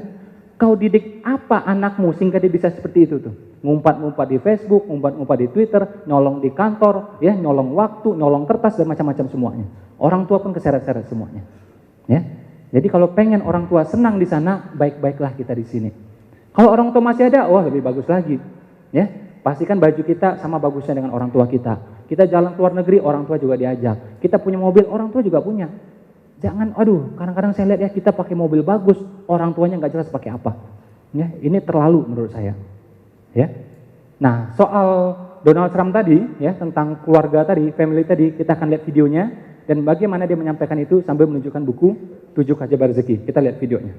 Kau didik apa anakmu sehingga dia bisa seperti itu tuh? Ngumpat-ngumpat di Facebook, ngumpat-ngumpat di Twitter, nyolong di kantor, ya, nyolong waktu, nyolong kertas dan macam-macam semuanya. Orang tua pun keseret-seret semuanya. Ya, jadi kalau pengen orang tua senang di sana, baik-baiklah kita di sini. Kalau orang tua masih ada, wah lebih bagus lagi. Ya, pastikan baju kita sama bagusnya dengan orang tua kita. Kita jalan ke luar negeri, orang tua juga diajak. Kita punya mobil, orang tua juga punya. Jangan, aduh, kadang-kadang saya lihat, ya, kita pakai mobil bagus, orang tuanya nggak jelas pakai apa. Ya, ini terlalu menurut saya. Ya, nah soal Donald Trump tadi, ya, tentang keluarga tadi, family tadi, kita akan lihat videonya. Dan bagaimana dia menyampaikan itu sambil menunjukkan buku 7 Keajaiban Rezeki. Kita lihat videonya.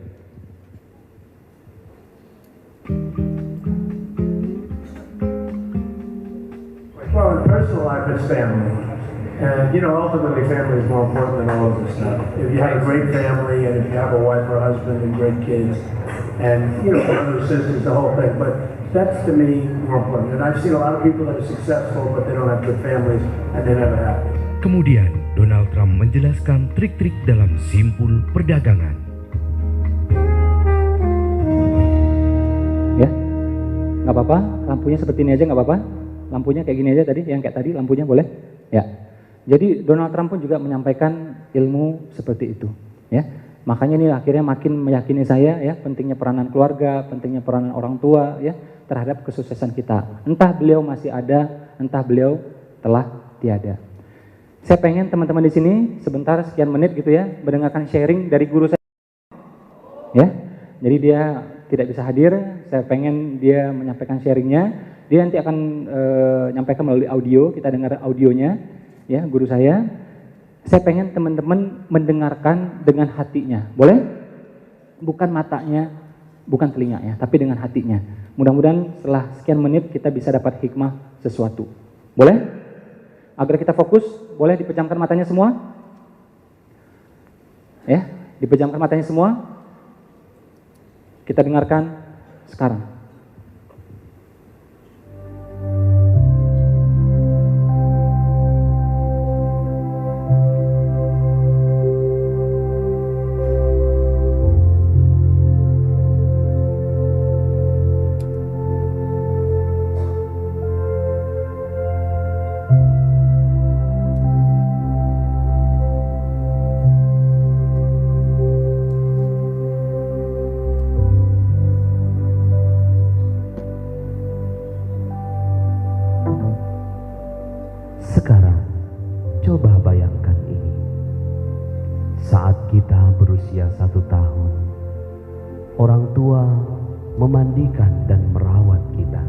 Well, in personal life, it's family. And, you know, ultimately family is more important than all of this stuff. If you have a great family and if you have a wife or a husband and great kids and, you know, brothers, sisters, the whole thing. But that's, to me, more important. And I've seen a lot of people that are successful, but they don't have good families and they're never happy. Kemudian, Donald Trump menjelaskan trik-trik dalam simpul perdagangan. Ya, nggak apa-apa, lampunya seperti ini aja nggak apa-apa. Lampunya kayak gini aja tadi, yang kayak tadi lampunya boleh. Ya, jadi Donald Trump pun juga menyampaikan ilmu seperti itu. Ya, makanya ini akhirnya makin meyakini saya, ya, pentingnya peranan keluarga, pentingnya peranan orang tua, ya, terhadap kesuksesan kita. Entah beliau masih ada, entah beliau telah tiada. Saya pengen teman-teman di sini sebentar sekian menit gitu, ya, mendengarkan sharing dari guru saya. Ya, jadi dia tidak bisa hadir. Saya pengen dia menyampaikan sharingnya. Dia nanti akan nyampaikan melalui audio, kita dengar audionya, ya guru saya. Saya pengen teman-teman mendengarkan dengan hatinya, boleh? Bukan matanya, bukan telinganya, tapi dengan hatinya. Mudah-mudahan setelah sekian menit kita bisa dapat hikmah sesuatu. Boleh? Agar kita fokus, boleh dipejamkan matanya semua? Ya, dipejamkan matanya semua. Kita dengarkan sekarang. Sekarang, coba bayangkan ini. Saat kita berusia 1 tahun, orang tua memandikan dan merawat kita.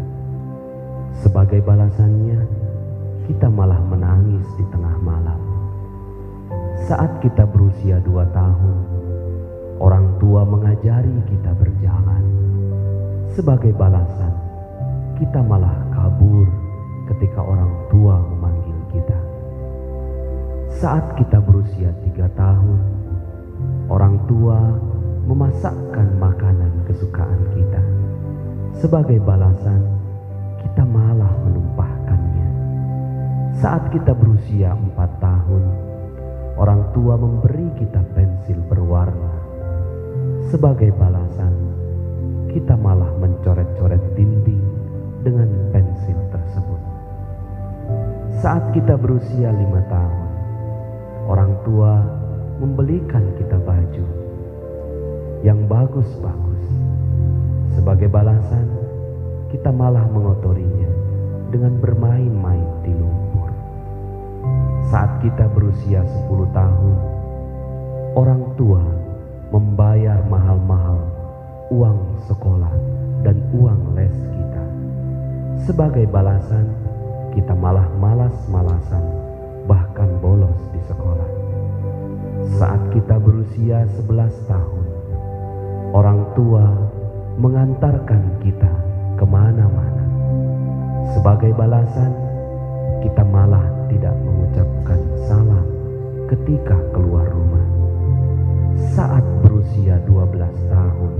Sebagai balasannya, kita malah menangis di tengah malam. Saat kita berusia 2 tahun, orang tua mengajari kita berjalan. Sebagai balasan, kita malah kabur ketika orang tua memanggil kita. Saat kita berusia 3 tahun, orang tua memasakkan makanan kesukaan kita. Sebagai balasan, kita malah menumpahkannya. Saat kita berusia 4 tahun, orang tua memberi kita pensil berwarna. Sebagai balasan, kita malah mencoret-coret dinding dengan pensil tersebut. Saat kita berusia 5 tahun, orang tua membelikan kita baju yang bagus-bagus. Sebagai balasan, kita malah mengotorinya dengan bermain-main di lumpur. Saat kita berusia 10 tahun, orang tua membayar mahal-mahal uang sekolah dan uang les kita. Sebagai balasan, kita malah malas-malasan, bahkan bolos di sekolah. Saat kita berusia 11 tahun, orang tua mengantarkan kita kemana-mana. Sebagai balasan, kita malah tidak mengucapkan salam ketika keluar rumah. Saat berusia 12 tahun,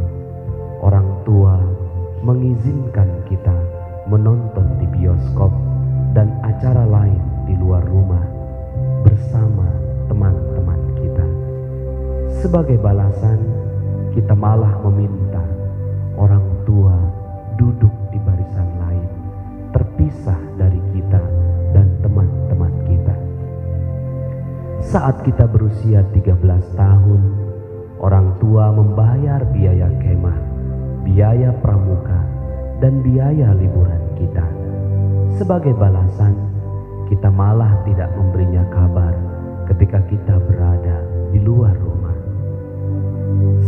orang tua mengizinkan kita menonton di bioskop dan acara lain di luar rumah bersama teman-teman kita. Sebagai balasan, kita malah meminta orang tua duduk di barisan lain, terpisah dari kita dan teman-teman kita. Saat kita berusia 13 tahun, orang tua membayar biaya kemah, biaya pramuka, dan biaya liburan kita. Sebagai balasan, kita malah tidak memberinya kabar ketika kita berada di luar rumah.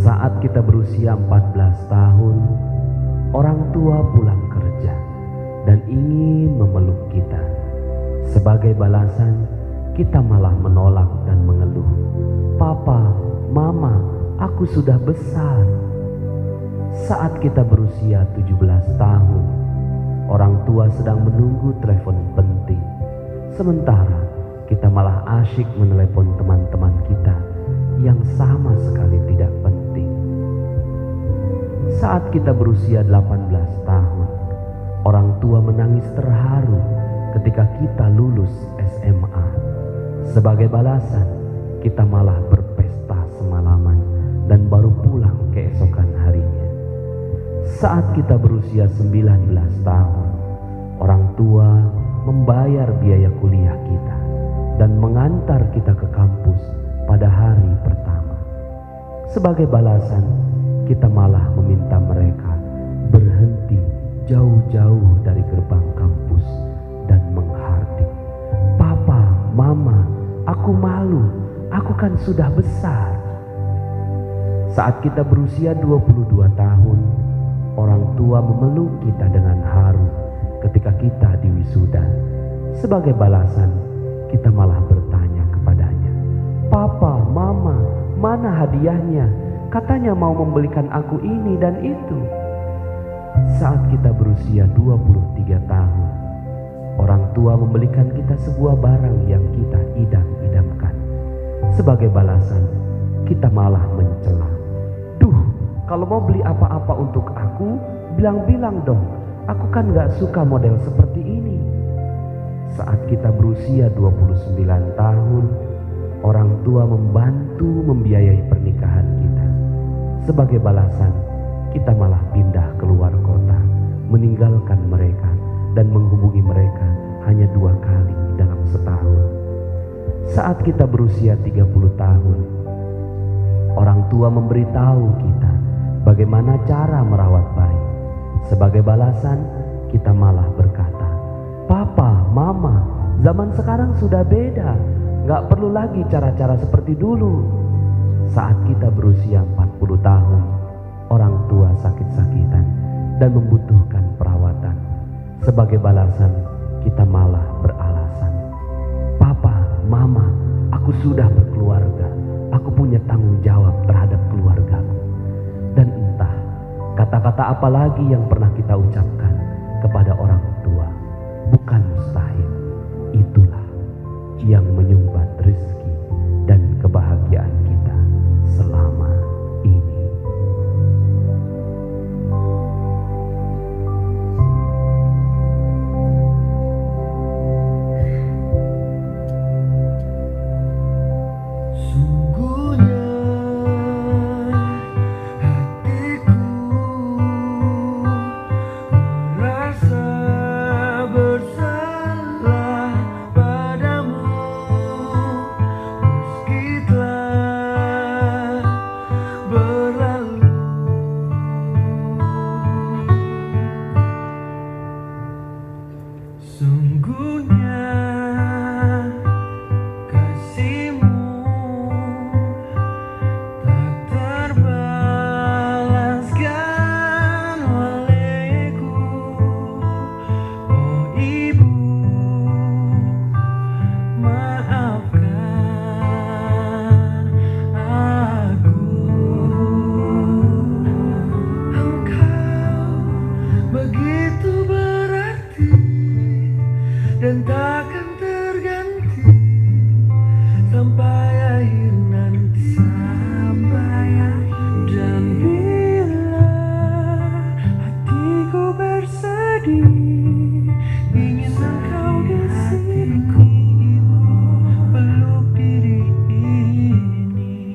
Saat kita berusia 14 tahun, orang tua pulang kerja dan ingin memeluk kita. Sebagai balasan, kita malah menolak dan mengeluh, "Papa, Mama, aku sudah besar." Saat kita berusia 17 tahun, orang tua sedang menunggu telepon penting. Sementara kita malah asyik menelepon teman-teman kita yang sama sekali tidak penting. Saat kita berusia 18 tahun, orang tua menangis terharu ketika kita lulus SMA. Sebagai balasan, kita malah berpesta semalaman dan baru pulang keesokan harinya. Saat kita berusia 19 tahun, orang tua membayar biaya kuliah kita dan mengantar kita ke kampus pada hari pertama. Sebagai balasan, kita malah meminta mereka berhenti jauh-jauh dari gerbang kampus dan menghardik, "Papa, Mama, aku malu, aku kan sudah besar." Saat kita berusia 22 tahun, orang tua memeluk kita dengan haru ketika kita diwisuda. Sebagai balasan, kita malah bertanya kepadanya, "Papa, Mama, mana hadiahnya? Katanya mau membelikan aku ini dan itu." Saat kita berusia 23 tahun, orang tua membelikan kita sebuah barang yang kita idam-idamkan. Sebagai balasan, kita malah mencela, "Duh, kalau mau beli apa-apa untuk aku, bilang-bilang dong. Aku kan gak suka model seperti ini." Saat kita berusia 29 tahun, orang tua membantu membiayai pernikahan kita. Sebagai balasan, kita malah pindah keluar kota, meninggalkan mereka dan menghubungi mereka hanya 2 kali dalam setahun. Saat kita berusia 30 tahun, orang tua memberitahu kita bagaimana cara merawat bayi. Sebagai balasan, kita malah berkata, "Papa, Mama, zaman sekarang sudah beda, gak perlu lagi cara-cara seperti dulu." Saat kita berusia 40 tahun, orang tua sakit-sakitan dan membutuhkan perawatan. Sebagai balasan, kita malah beralasan, "Papa, Mama, aku sudah berkeluarga, aku punya tanggung jawab terhadap keluargaku." Dan entah kata-kata apa lagi yang pernah kita ucapkan kepada orang tua. Bukan mustahil, itulah yang menyumbat rezeki dan kebahagiaan kita selama ini. Sungguhnya hatiku merasa bersalah padamu, meski telah berlalu. Sungguhnya kasihmu tak terbalaskan olehku. Oh Ibu, maafkan aku. Engkau begitu berarti dan takkan terganti sampai akhir nanti. Sampai akhir. Dan bila hatiku bersedih, ingin engkau di sini peluk diri ini.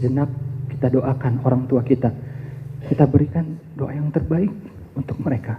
sejenak kita doakan orang tua kita. Kita berikan doa yang terbaik untuk mereka.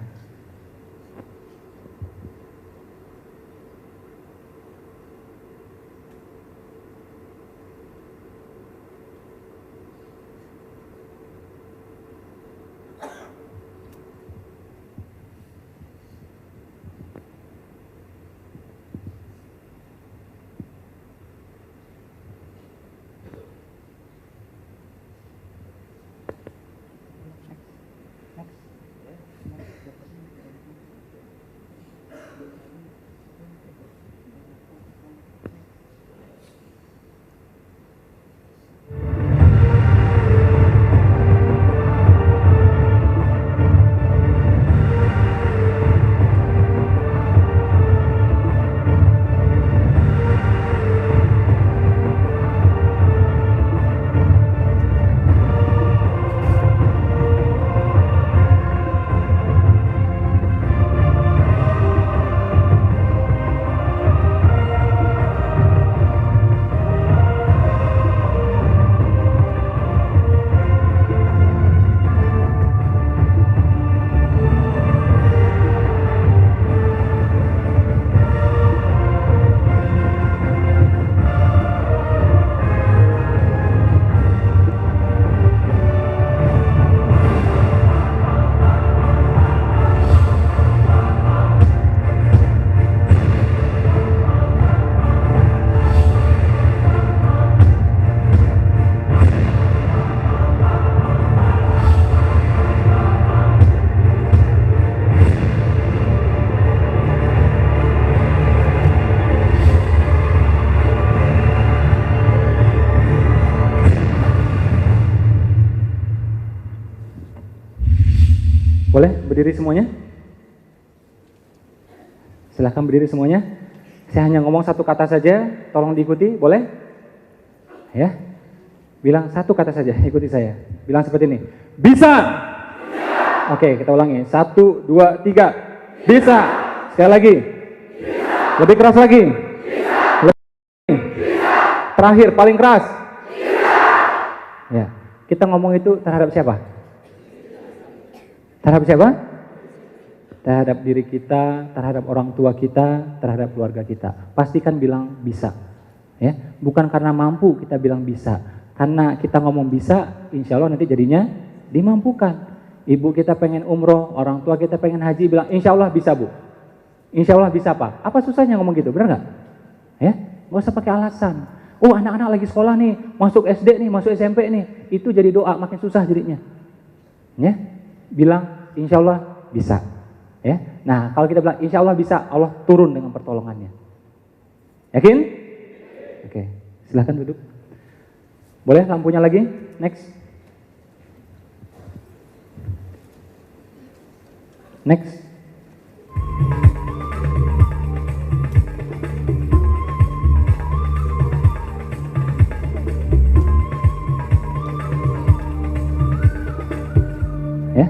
Boleh berdiri semuanya? Silahkan berdiri semuanya. Saya hanya ngomong satu kata saja, tolong diikuti, boleh? Ya. Bilang satu kata saja, ikuti saya. Bilang seperti ini. Bisa! Oke, kita ulangi. 1, 2, 3. Bisa! Sekali lagi. Bisa! Lebih keras lagi. Bisa! Lebih. Bisa! Terakhir, paling keras. Bisa! Ya. Kita ngomong itu terhadap siapa? Terhadap siapa? Terhadap diri kita, terhadap orang tua kita, terhadap keluarga kita. Pastikan bilang bisa. Ya, bukan karena mampu kita bilang bisa. Karena kita ngomong bisa, insya Allah nanti jadinya dimampukan. Ibu kita pengen umroh, orang tua kita pengen haji, bilang insya Allah bisa bu. Insya Allah bisa pak. Apa susahnya ngomong gitu, benar nggak? Ya, nggak usah pakai alasan. Oh anak-anak lagi sekolah nih, masuk SD nih, masuk SMP nih, itu jadi doa makin susah jadinya. Ya, bilang insya Allah bisa. Ya, nah kalau kita bilang insya Allah bisa, Allah turun dengan pertolongannya. Yakin? Oke, silahkan duduk. Boleh lampunya lagi? Next. Next. Ya.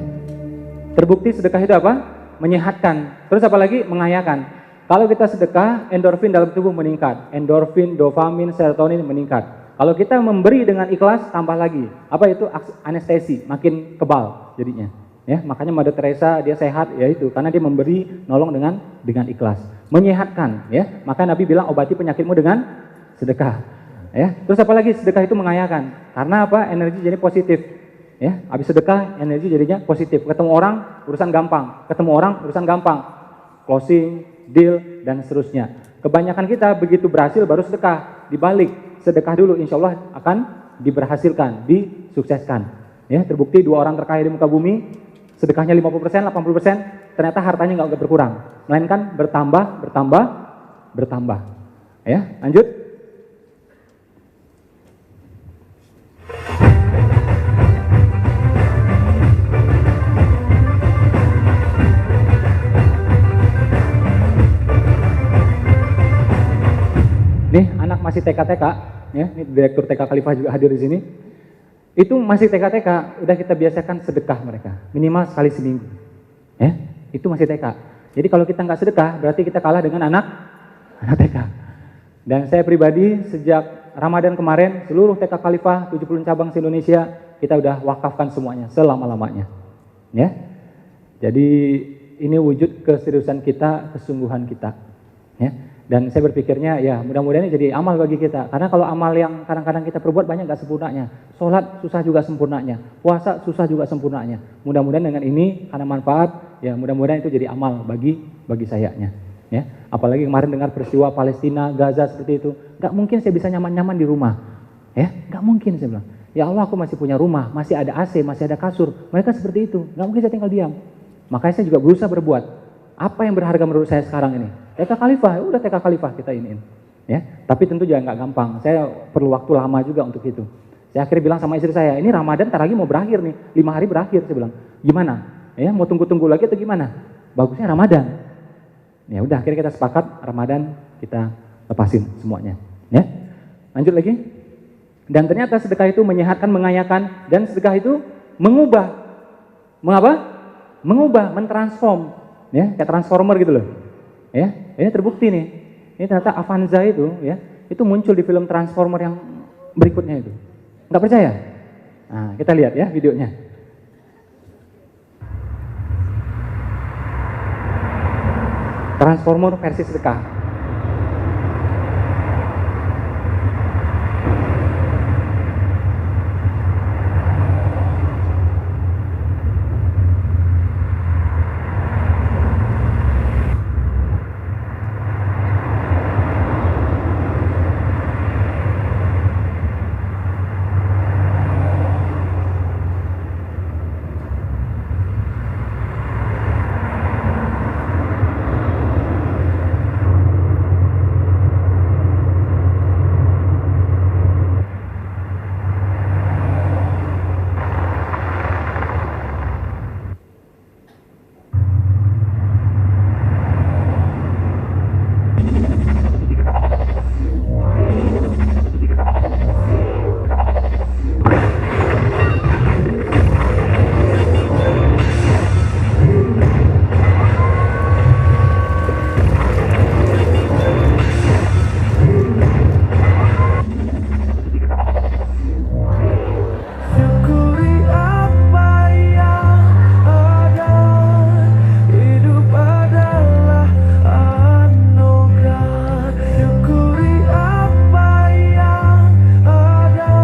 Terbukti sedekah itu apa? Menyehatkan. Terus apa lagi? Mengayakan. Kalau kita sedekah, endorfin dalam tubuh meningkat. Endorfin, dopamin, serotonin meningkat. Kalau kita memberi dengan ikhlas, tambah lagi. Apa itu? Anestesi, makin kebal jadinya. Ya, makanya Mother Teresa dia sehat ya itu karena dia memberi nolong dengan ikhlas. Menyehatkan ya. Maka Nabi bilang obati penyakitmu dengan sedekah. Ya. Terus apa lagi? Sedekah itu mengayakan. Karena apa? Energi jadi positif. Ya, habis sedekah energi jadinya positif. Ketemu orang urusan gampang, ketemu orang urusan gampang. Closing, deal dan seterusnya. Kebanyakan kita begitu berhasil baru sedekah. Dibalik, sedekah dulu insya Allah akan diberhasilkan, disukseskan. Ya, terbukti 2 orang terkaya di muka bumi, sedekahnya 50%, 80%, ternyata hartanya nggak berkurang, melainkan bertambah, bertambah. Ya, lanjut. Nih anak masih TK-TK, ya, ini Direktur TK Khalifah juga hadir di sini. Itu masih TK-TK, udah kita biasakan sedekah mereka, minimal sekali seminggu. Ya, itu masih TK. Jadi kalau kita nggak sedekah, berarti kita kalah dengan anak TK. Dan saya pribadi sejak Ramadan kemarin seluruh TK Khalifah 70 cabang se-Indonesia kita udah wakafkan semuanya selama-lamanya. Ya. Jadi ini wujud keseriusan kita, kesungguhan kita. Ya. Dan saya berpikirnya ya mudah-mudahan ini jadi amal bagi kita. Karena kalau amal yang kadang-kadang kita perbuat banyak gak sempurnanya. Sholat susah juga sempurnanya. Puasa susah juga sempurnanya. Mudah-mudahan dengan ini karena manfaat, ya mudah-mudahan itu jadi amal bagi sayanya. Ya. Apalagi kemarin dengar peristiwa Palestina, Gaza seperti itu. Gak mungkin saya bisa nyaman-nyaman di rumah. Ya, gak mungkin saya bilang. Ya Allah, aku masih punya rumah, masih ada AC, masih ada kasur. Mereka seperti itu. Gak mungkin saya tinggal diam. Makanya saya juga berusaha berbuat. Apa yang berharga menurut saya sekarang ini? TK Khalifah, udah TK Khalifah kita iniin. Ya, tapi tentu juga nggak gampang. Saya perlu waktu lama juga untuk itu. Saya akhirnya bilang sama istri saya, ini Ramadan ntar lagi mau berakhir nih, 5 hari berakhir. Saya bilang, gimana? Ya, mau tunggu-tunggu lagi atau gimana? Bagusnya Ramadan. Ya udah, akhirnya kita sepakat Ramadan kita lepasin semuanya. Ya, lanjut lagi. Dan ternyata sedekah itu menyehatkan, mengayakan, dan sedekah itu mengubah, mengubah, mentransform. Ya, kayak transformer gitu loh. Ya, ini terbukti nih. Ini ternyata Avanza itu, ya, itu muncul di film Transformer yang berikutnya itu. Nggak percaya? Nah, kita lihat ya videonya. Transformer versi sedekah. Syukuri apa yang ada. Hidup adalah anugerah. Syukuri apa yang ada.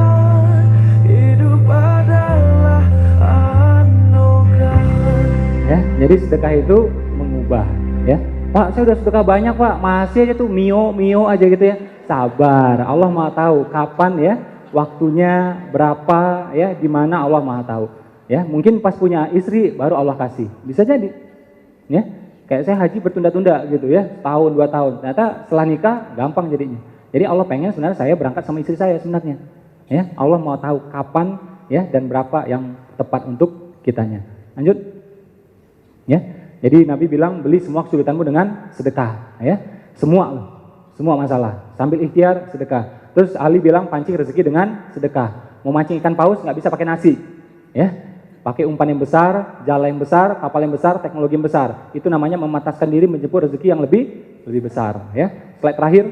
Hidup adalah anugerah. Ya, jadi sedekah itu mengubah. Ya, Pak, saya udah sedekah banyak Pak, masih aja tuh mio aja gitu ya. Sabar, Allah Maha tahu kapan ya, waktunya berapa ya, di mana Allah Maha tahu. Ya, mungkin pas punya istri baru Allah kasih, bisa jadi. Ya, kayak saya haji bertunda-tunda gitu ya, tahun 2 tahun. Ternyata setelah nikah gampang jadinya. Jadi Allah pengen sebenarnya saya berangkat sama istri saya sebenarnya. Ya, Allah mau tahu kapan ya dan berapa yang tepat untuk kitanya. Lanjut. Ya, jadi Nabi bilang beli semua kesulitanmu dengan sedekah. Ya, semua masalah. Sambil ikhtiar sedekah. Terus Ali bilang pancing rezeki dengan sedekah. Mau mancing ikan paus nggak bisa pakai nasi. Ya, pakai umpan yang besar, jala yang besar, kapal yang besar, teknologi yang besar. Itu namanya memataskan diri menjemput rezeki yang lebih besar. Ya, slide terakhir.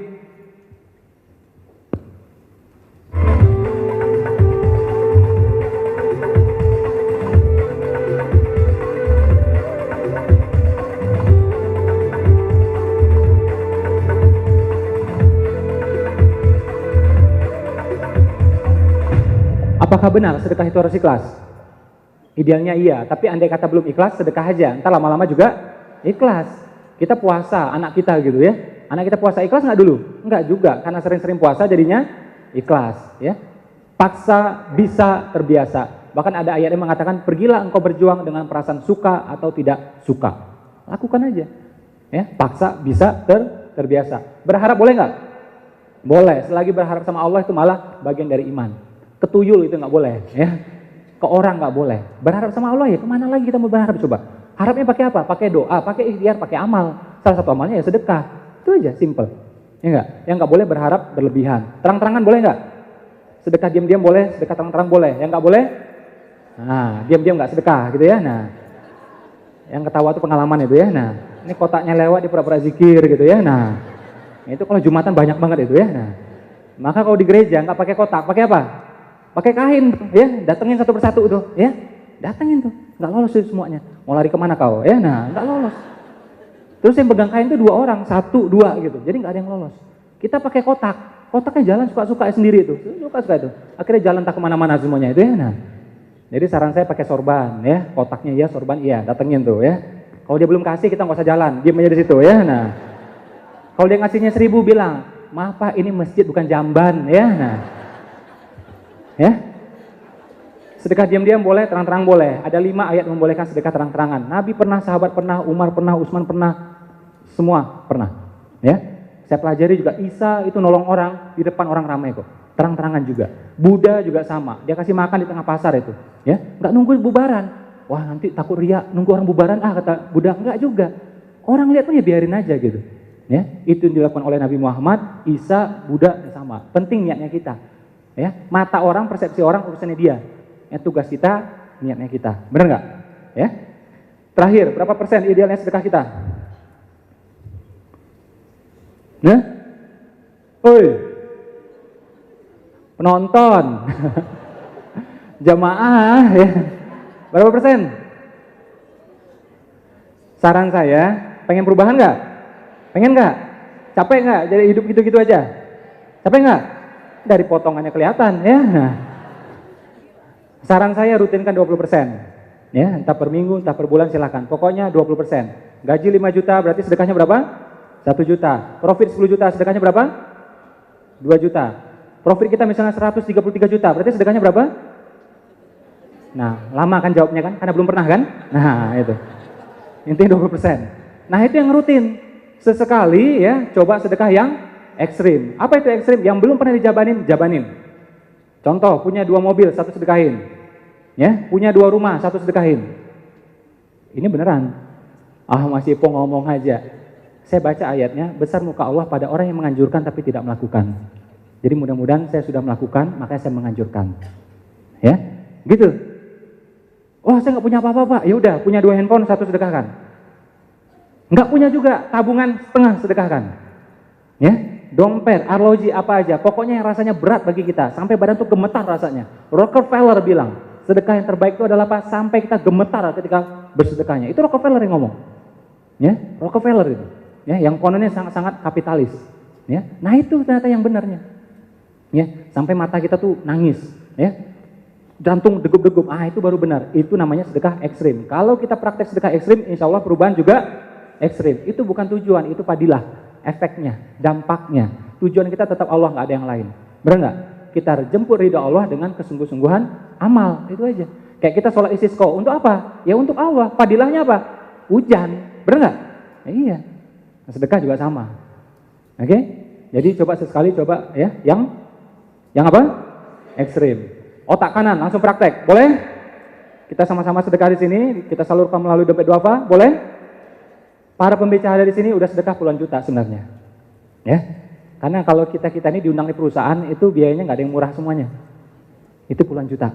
Apakah benar sedekah itu harus ikhlas? Idealnya iya, tapi andai kata belum ikhlas, sedekah aja. Ntar lama-lama juga ikhlas. Kita puasa, anak kita gitu ya. Anak kita puasa ikhlas nggak dulu? Nggak juga, karena sering-sering puasa jadinya ikhlas. Ya. Paksa bisa terbiasa. Bahkan ada ayat yang mengatakan, pergilah engkau berjuang dengan perasaan suka atau tidak suka. Lakukan aja. Ya, paksa bisa terbiasa. Berharap boleh nggak? Boleh. Selagi berharap sama Allah itu malah bagian dari iman. Ketuyul itu nggak boleh, ya. Ke orang nggak boleh. Berharap sama Allah ya kemana lagi kita mau berharap coba? Harapnya pakai apa? Pakai doa, pakai ikhtiar, pakai amal. Salah satu amalnya ya sedekah. Itu aja, simple. Ya nggak? Yang nggak boleh berharap berlebihan. Terang-terangan boleh nggak? Sedekah diam-diam boleh, sedekah terang-terang boleh. Yang nggak boleh? Nah, diam-diam nggak sedekah gitu ya. Nah, yang ketawa itu pengalaman itu ya. Nah, ini kotaknya lewat di pura-pura zikir gitu ya. Nah, itu kalau Jumatan banyak banget itu ya. Nah, Maka kalau di gereja nggak pakai kotak, pakai apa? Pakai kain, ya, datengin satu persatu tuh, ya, datengin tuh, nggak lolos itu semuanya. Mau lari kemana kau? Ya, nah, nggak lolos. Terus yang pegang kain itu 2 orang, 1, 2 gitu, jadi nggak ada yang lolos. Kita pakai kotak, kotaknya jalan suka-suka sendiri tuh, suka-suka itu. Akhirnya jalan tak kemana-mana semuanya itu ya, nah. Jadi saran saya pakai sorban, ya, kotaknya ya, sorban iya, datengin tuh, ya. Kalau dia belum kasih kita nggak usah jalan, diam aja di situ, ya, nah. Kalau dia ngasihnya 1000 bilang, maaf Pak, ini masjid bukan jamban, ya, nah. Ya, sedekah diam-diam boleh, terang-terang boleh. Ada 5 ayat membolehkan sedekah terang-terangan. Nabi pernah, sahabat pernah, Umar pernah, Utsman pernah, semua pernah. Ya, saya pelajari juga Isa itu nolong orang di depan orang ramai kok, terang-terangan juga. Buddha juga sama, dia kasih makan di tengah pasar itu. Ya, nggak nunggu bubaran. Wah nanti takut riak, nunggu orang bubaran kata Buddha, enggak juga. Orang lihat pun ya biarin aja gitu. Ya, itu yang dilakukan oleh Nabi Muhammad, Isa, Buddha sama. Penting niatnya kita. Ya, mata orang, persepsi orang, urusannya dia. Ya, tugas kita, niatnya kita. Benar nggak? Ya. Terakhir, berapa persen idealnya sedekah kita? Nah, oi, penonton, jamaah, ya. Berapa persen? Saran saya, pengen perubahan nggak? Pengen nggak? Capek nggak? Jadi hidup gitu-gitu aja? Capek nggak? Dari potongannya kelihatan, ya. Nah, saran saya rutinkan 20%, ya, entah per minggu, entah per bulan silahkan. Pokoknya 20%. Gaji 5 juta berarti sedekahnya berapa? 1 juta. Profit 10 juta, sedekahnya berapa? 2 juta. Profit kita misalnya 133 juta, berarti sedekahnya berapa? Nah, lama kan jawabnya kan? Karena belum pernah kan? Nah, itu. Intinya 20%. Nah, itu yang rutin. Sesekali ya, coba sedekah yang ekstrim. Apa itu ekstrim? Yang belum pernah dijabanin, jabanin. Contoh, punya 2 mobil, 1 sedekahin. Ya, punya 2 rumah, 1 sedekahin. Ini beneran. Ah, masih po ngomong aja. Saya baca ayatnya, besar muka Allah pada orang yang menganjurkan tapi tidak melakukan. Jadi mudah-mudahan saya sudah melakukan, makanya saya menganjurkan. Ya, gitu. Oh, saya nggak punya apa-apa Pak. Ya udah, punya 2 handphone, 1 sedekahkan. Nggak punya juga, tabungan setengah sedekahkan. Ya, dompet, arloji, apa aja. Pokoknya yang rasanya berat bagi kita, sampai badan tuh gemetar rasanya. Rockefeller bilang, sedekah yang terbaik itu adalah apa? Sampai kita gemetar ketika bersedekahnya. Itu Rockefeller yang ngomong. Ya, Rockefeller itu. Ya, yang kononnya sangat-sangat kapitalis. Ya, nah itu ternyata yang benarnya. Ya, sampai mata kita tuh nangis. Ya, jantung degup-degup. Ah, itu baru benar. Itu namanya sedekah ekstrim. Kalau kita praktek sedekah ekstrim, insya Allah perubahan juga ekstrim. Itu bukan tujuan, itu padilah, efeknya, dampaknya. Tujuan kita tetap Allah, nggak ada yang lain. Benar nggak? Kita jemput ridha Allah dengan kesungguh-sungguhan amal, itu aja. Kayak kita sholat istisqa, untuk apa? Ya untuk Allah. Padilahnya apa? Hujan, benar nggak? Ya, iya. Sedekah juga sama. Oke? Jadi coba sesekali coba ya, yang apa? Ekstrim. Otak kanan langsung praktek, boleh? Kita sama-sama sedekah di sini, kita salurkan melalui dompet duafa, boleh? Para pembicara di sini udah sedekah puluhan juta sebenarnya, ya. Karena kalau kita ini diundang di perusahaan itu biayanya nggak ada yang murah semuanya, itu puluhan juta,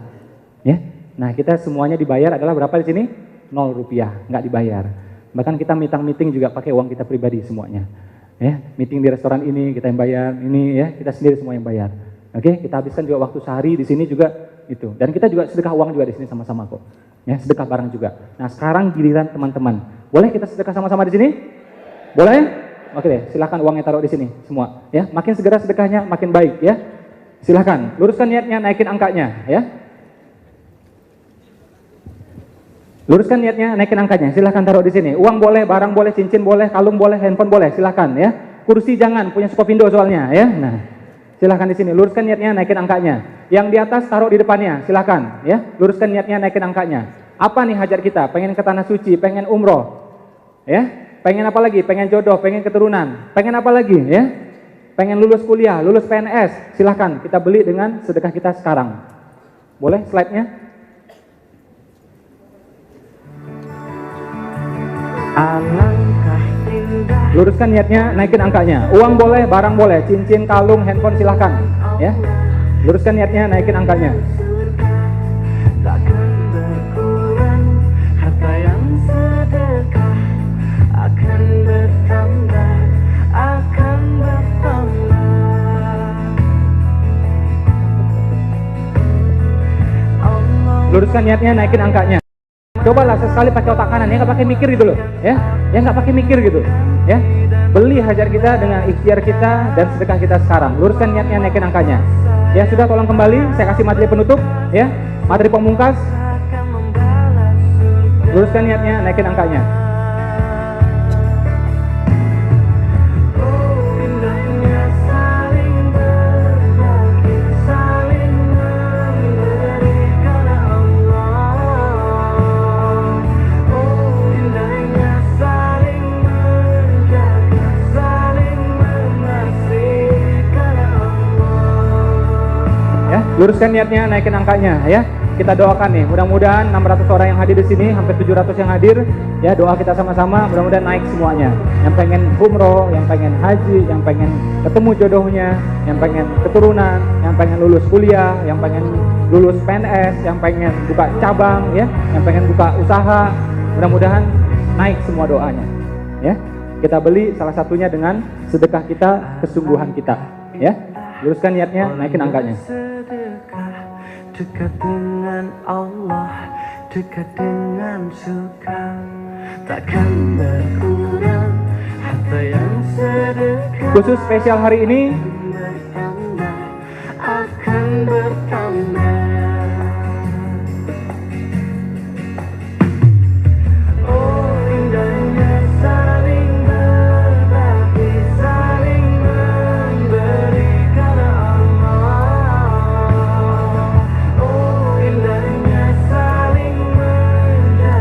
ya. Nah kita semuanya dibayar adalah berapa di sini? 0 rupiah, nggak dibayar. Bahkan kita meeting juga pakai uang kita pribadi semuanya, ya. Meeting di restoran ini kita yang bayar, ini ya kita sendiri semua yang bayar. Oke, kita habiskan juga waktu sehari di sini juga itu, dan kita juga sedekah uang juga di sini sama-sama kok, ya sedekah barang juga. Nah sekarang giliran teman-teman. Boleh kita sedekah sama-sama di sini? Boleh? Oke deh, silahkan uangnya taruh di sini semua. Ya, makin segera sedekahnya makin baik ya. Silahkan, luruskan niatnya, naikin angkanya ya. Luruskan niatnya, naikin angkanya. Silahkan taruh di sini. Uang boleh, barang boleh, cincin boleh, kalung boleh, handphone boleh. Silahkan ya. Kursi jangan, punya Skopindo soalnya ya. Nah, silahkan di sini. Luruskan niatnya, naikin angkanya. Yang di atas taruh di depannya. Silahkan ya. Luruskan niatnya, naikin angkanya. Apa nih hajat kita? Pengen ke tanah suci, pengen umroh. Ya, pengen apa lagi? Pengen jodoh, pengen keturunan, pengen apa lagi? Ya, pengen lulus kuliah, lulus PNS, silahkan kita beli dengan sedekah kita sekarang. Boleh slide-nya? Luruskan niatnya, naikin angkanya. Uang boleh, barang boleh, cincin, kalung, handphone silahkan. Ya, luruskan niatnya, naikin angkanya. luruskan niatnya, naikin angkanya. Cobalah sesekali pakai otak kanan, ya nggak pakai mikir gitu loh, ya nggak pakai mikir gitu, ya. Beli hajar kita dengan ikhtiar kita dan sedekah kita sekarang. Luruskan niatnya, naikin angkanya. Ya sudah, tolong kembali, saya kasih materi penutup, ya, materi pemungkas. Luruskan niatnya, naikin angkanya. Luruskan niatnya, naikin angkanya, ya. Kita doakan nih, mudah-mudahan 600 orang yang hadir di sini, hampir 700 yang hadir, ya, doa kita sama-sama, mudah-mudahan naik semuanya. Yang pengen umroh, yang pengen haji, yang pengen ketemu jodohnya, yang pengen keturunan, yang pengen lulus kuliah, yang pengen lulus PNS, yang pengen buka cabang, ya, yang pengen buka usaha, mudah-mudahan naik semua doanya, ya. Kita beli salah satunya dengan sedekah kita, kesungguhan kita, ya. Luruskan niatnya, naikin angkanya. Dekat dengan Allah, dekat dengan suka, takkan berkurang harta yang sedekah. Khusus spesial hari ini Bertambah, akan bertambah. Oh, indahnya saling berbagi, saling memberi karena Allah. Oh, indahnya saling menjaga,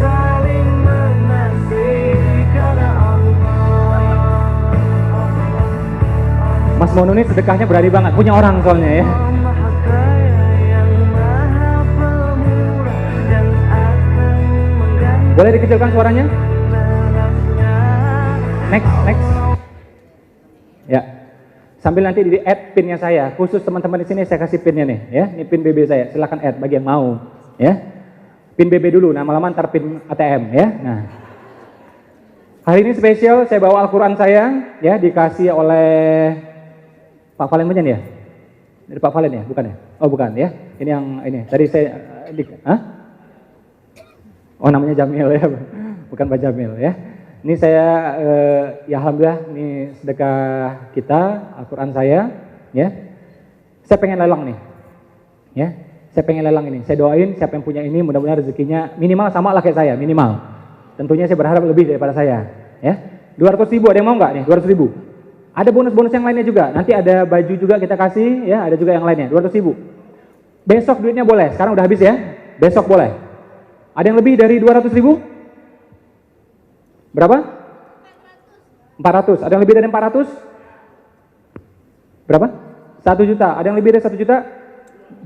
saling mengasihi karena Allah. Mas Mono ini sedekahnya berani banget, punya orang soalnya, ya. Maha Kaya yang Maha Pemurah dan akan mengganti Boleh dikecilkan suaranya? balasnya. Next. Ya. Sambil nanti di add pinnya saya, khusus teman-teman di sini saya kasih pinnya nih, ya. Ini pin BB saya, silakan add bagi yang mau, ya. Pin BB dulu, nah lama ntar pin ATM, ya. Nah, hari ini spesial, saya bawa Al-Quran saya, ya, dikasih oleh Pak Valen Menyan, ya. Dari Pak Valen, ya, bukan ya? Oh bukan, ya. Ini yang ini. Tadi saya, oh namanya Jamil, ya, bukan Pak Jamil, ya. Ini saya, ya alhamdulillah, ini sedekah kita, Al-Quran saya, ya. Saya pengen lelang nih, ya. Saya pengen lelang ini. Saya doain siapa yang punya ini, mudah-mudahan rezekinya minimal sama lah kayak saya, minimal. Tentunya saya berharap lebih daripada saya, ya. 200.000, ada yang mau nggak nih? 200.000. Ada bonus-bonus yang lainnya juga. Nanti ada baju juga kita kasih, ya. Ada juga yang lainnya. 200.000. Besok duitnya boleh. Sekarang udah habis ya. Besok boleh. Ada yang lebih dari 200.000? Berapa? 400. Ada yang lebih dari 400? Berapa? 1 juta. Ada yang lebih dari 1 juta?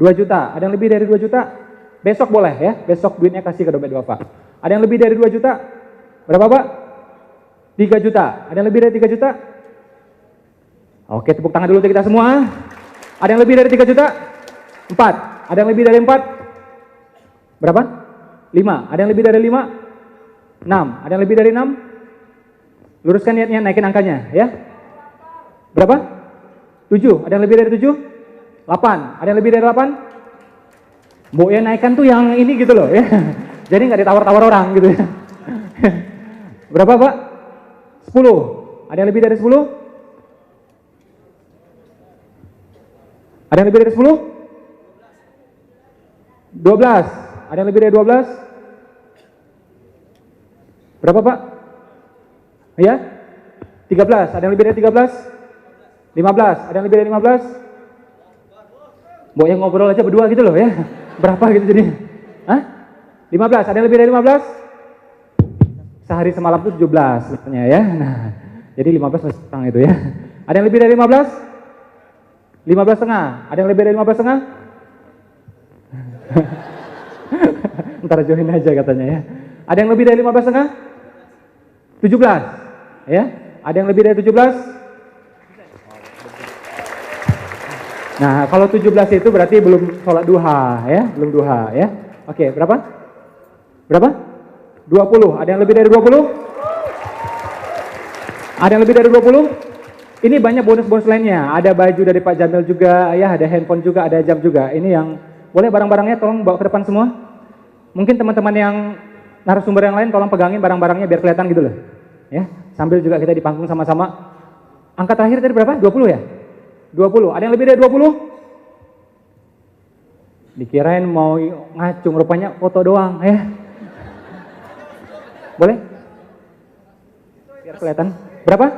2 juta. Ada yang lebih dari 2 juta? Besok boleh ya. Besok duitnya kasih ke dompet Bapak. Ada yang lebih dari 2 juta? Berapa Pak? 3 juta. Ada yang lebih dari 3 juta? Oke, tepuk tangan dulu untuk kita semua. Ada yang lebih dari 3 juta? 4. Ada yang lebih dari 4? Berapa? 5. Ada yang lebih dari 5? 6. Ada yang lebih dari 6? Luruskan niatnya, naikin angkanya, ya. Berapa? 7. Ada yang lebih dari 7? 8. Ada yang lebih dari 8? Bu ya naikkan tuh yang ini gitu loh, ya. Jadi nggak ditawar-tawar orang gitu ya. Berapa Pak? 10. Ada yang lebih dari 10? Ada yang lebih dari 10? 12. Ada yang lebih dari 12? Berapa Pak? Ya? 13. Ada yang lebih dari 13? 15. Ada yang lebih dari 15? Mbok yang ngobrol aja berdua gitu loh ya. Berapa gitu jadi? Hah? 15. Ada yang lebih dari 15? Sehari semalam itu 17 sebenarnya ya. Nah, jadi 15 masih kurang itu ya. Ada yang lebih dari 15? 15 setengah. Ada yang lebih dari 15 setengah? Ntar join aja katanya ya. Ada yang lebih dari 15 setengah? 17. Ya. Ada yang lebih dari 17? Nah, kalau 17 itu berarti belum sholat duha ya, belum duha ya. Oke, berapa? Berapa? 20. Ada yang lebih dari 20? Ada yang lebih dari 20? Ini banyak bonus-bonus lainnya. Ada baju dari Pak Jamil juga, ya, ada handphone juga, ada jam juga. Ini yang Boleh barang-barangnya tolong bawa ke depan semua. Mungkin teman-teman yang narasumber yang lain tolong pegangin barang-barangnya biar kelihatan gitu loh. Ya, sambil juga kita di panggung sama-sama. Angka terakhir tadi berapa? 20 ya? 20. Ada yang lebih dari 20? Dikirain mau ngacung, rupanya foto doang ya. Boleh? Biar kelihatan. Berapa?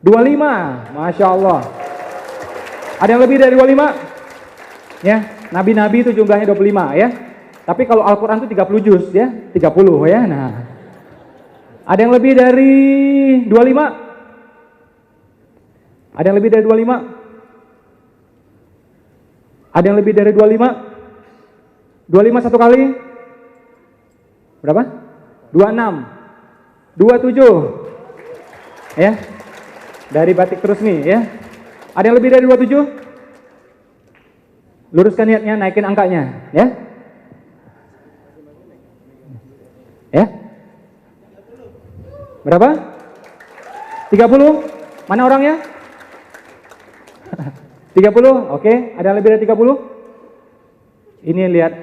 25. Masya Allah. Ada yang lebih dari 25? Ya, nabi-nabi itu jumlahnya 25 ya. Tapi kalau Al-Quran itu 30 juz ya, 30 ya. Nah, ada yang lebih dari 25? Ada yang lebih dari 25? Ada yang lebih dari 25? 25 satu kali? Berapa? 26. 27. Ya. Dari batik terus nih ya. Ada yang lebih dari 27? Luruskan niatnya, naikin angkanya ya. Ya. Berapa? 30? Mana orangnya? 30? Oke. Ada yang lebih dari 30? Ini lihat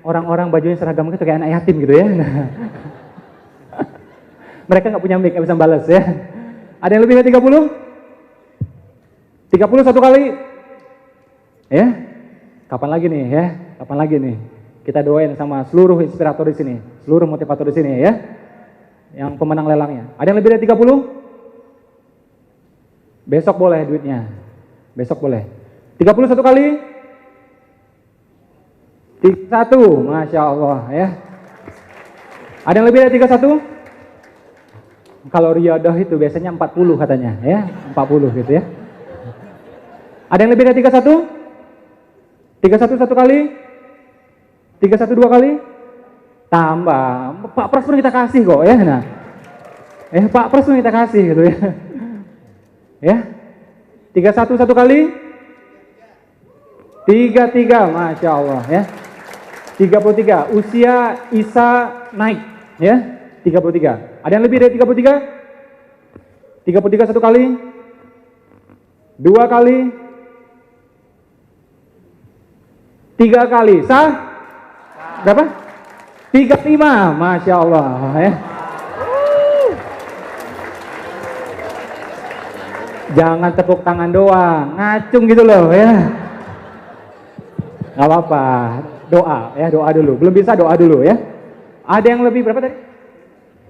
orang-orang bajunya seragam itu kayak anak yatim gitu ya. Mereka nggak punya mic, nggak bisa balas ya. Ada yang lebih dari 30? 30 satu kali? Ya. Kapan lagi nih ya? Kapan lagi nih? Kita doain sama seluruh inspirator di sini, seluruh motivator di sini ya. Yang pemenang lelangnya. Ada yang lebih dari 30? Besok boleh duitnya. Besok boleh. 31 kali? 31, Masya Allah ya. Ada yang lebih dari 31? Kalau riyadah itu biasanya 40 katanya ya. 40 gitu ya. Ada yang lebih dari 31? 31 satu kali? 31 dua kali? Tambah. Pak Pras pun kita kasih kok ya. Nah. Pak Pras pun kita kasih gitu ya. Ya. 31 satu kali? 33, Masya Allah ya. 33, usia Isa naik ya. 33. Ada yang lebih dari 33? 33 satu kali? Dua kali? 3 kali? Sah? Berapa? 35, Masya Allah ya. Jangan tepuk tangan doang, ngacung gitu loh ya. Gak apa-apa, doa ya, doa dulu. Belum bisa doa dulu ya. Ada yang lebih berapa tadi?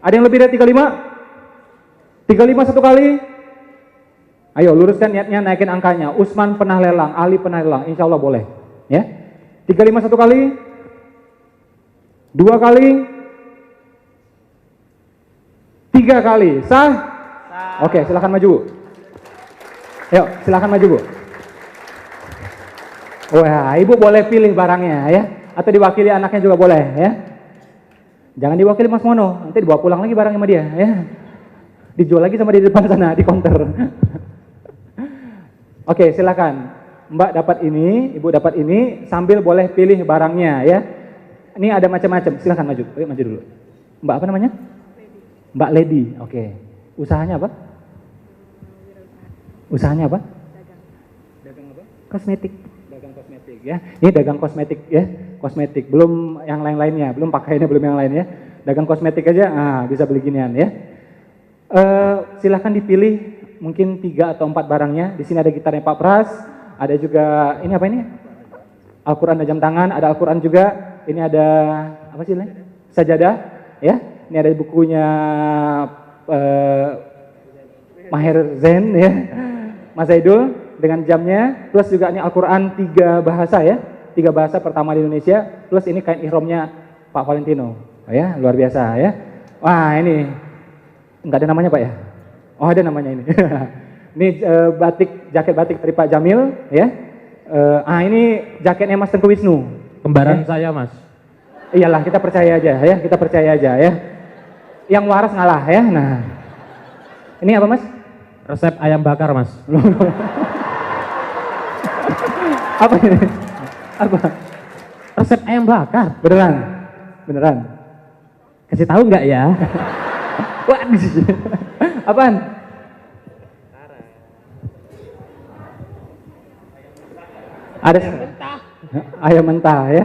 Ada yang lebih dari 35? 35 satu kali? Ayo luruskan niatnya, naikin angkanya. Usman pernah lelang, Ali pernah lelang, insya Allah boleh ya. 35 satu kali? Dua kali? 3 kali? Sah? Oke, silakan maju. Yuk, silakan maju Bu. Wah, Ibu boleh pilih barangnya ya, atau diwakili anaknya juga boleh ya. Jangan diwakili Mas Mono, nanti dibawa pulang lagi barangnya sama dia ya. Dijual lagi sama di depan sana di counter. Oke, silakan. Mbak dapat ini, Ibu dapat ini, sambil boleh pilih barangnya ya. Ini ada macam-macam, silakan maju. Ayo maju dulu. Mbak apa namanya? Mbak Lady. Oke. Usahanya apa? Usahanya apa? Dagang apa? Kosmetik. Dagang kosmetik ya. Ini dagang kosmetik ya. Kosmetik, belum yang lain-lainnya, belum pakaiannya, belum yang lain ya. Dagang kosmetik aja, bisa beli ginian ya. Silahkan dipilih mungkin 3 atau 4 barangnya. Di sini ada gitarnya Pak Pras, ada juga ini apa ini? Al-Quran dan jam tangan, ada Al-Quran juga. Ini ada apa sih ini? Sajadah ya. Ini ada bukunya Maher Zain ya. Mas Zaidul dengan jamnya, plus juga ini Al-Quran 3 bahasa ya. 3 bahasa pertama di Indonesia, plus ini kain ihramnya Pak Valentino. Oh ya, luar biasa ya. Wah, ini enggak ada namanya Pak ya? Oh, ada namanya ini. Ini batik, jaket batik dari Pak Jamil ya. Ini jaketnya Mas Tengku Wisnu. Kembaran saya Mas. Iyalah, kita percaya aja ya, kita percaya aja ya. Yang waras ngalah ya. Nah. Ini apa Mas? Resep ayam bakar Mas. Apa ini? Apa? Resep ayam bakar. Beneran? Beneran? Kasih tahu nggak ya? Waduh. Apaan? Ada Ayam mentah ya.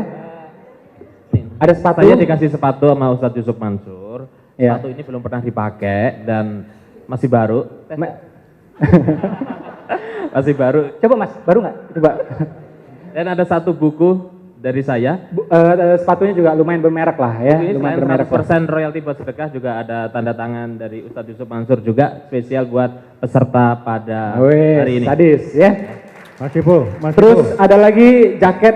Ada sepatu? Saya dikasih sepatu sama Ustadz Yusuf Mansur. Ya. Sepatu ini belum pernah dipakai dan masih baru. Masih baru. Coba Mas, baru nggak? Coba. Dan ada satu buku dari saya. Sepatunya juga lumayan bermerek lah ya. Ini Lumayan selain bermerek lah. 100% royalti buat sedekah, juga ada tanda tangan dari Ustadz Yusuf Mansur juga spesial buat peserta pada Wih, hari ini. sadis ya. Mas Ibu, Mas Terus Ibu. ada lagi jaket.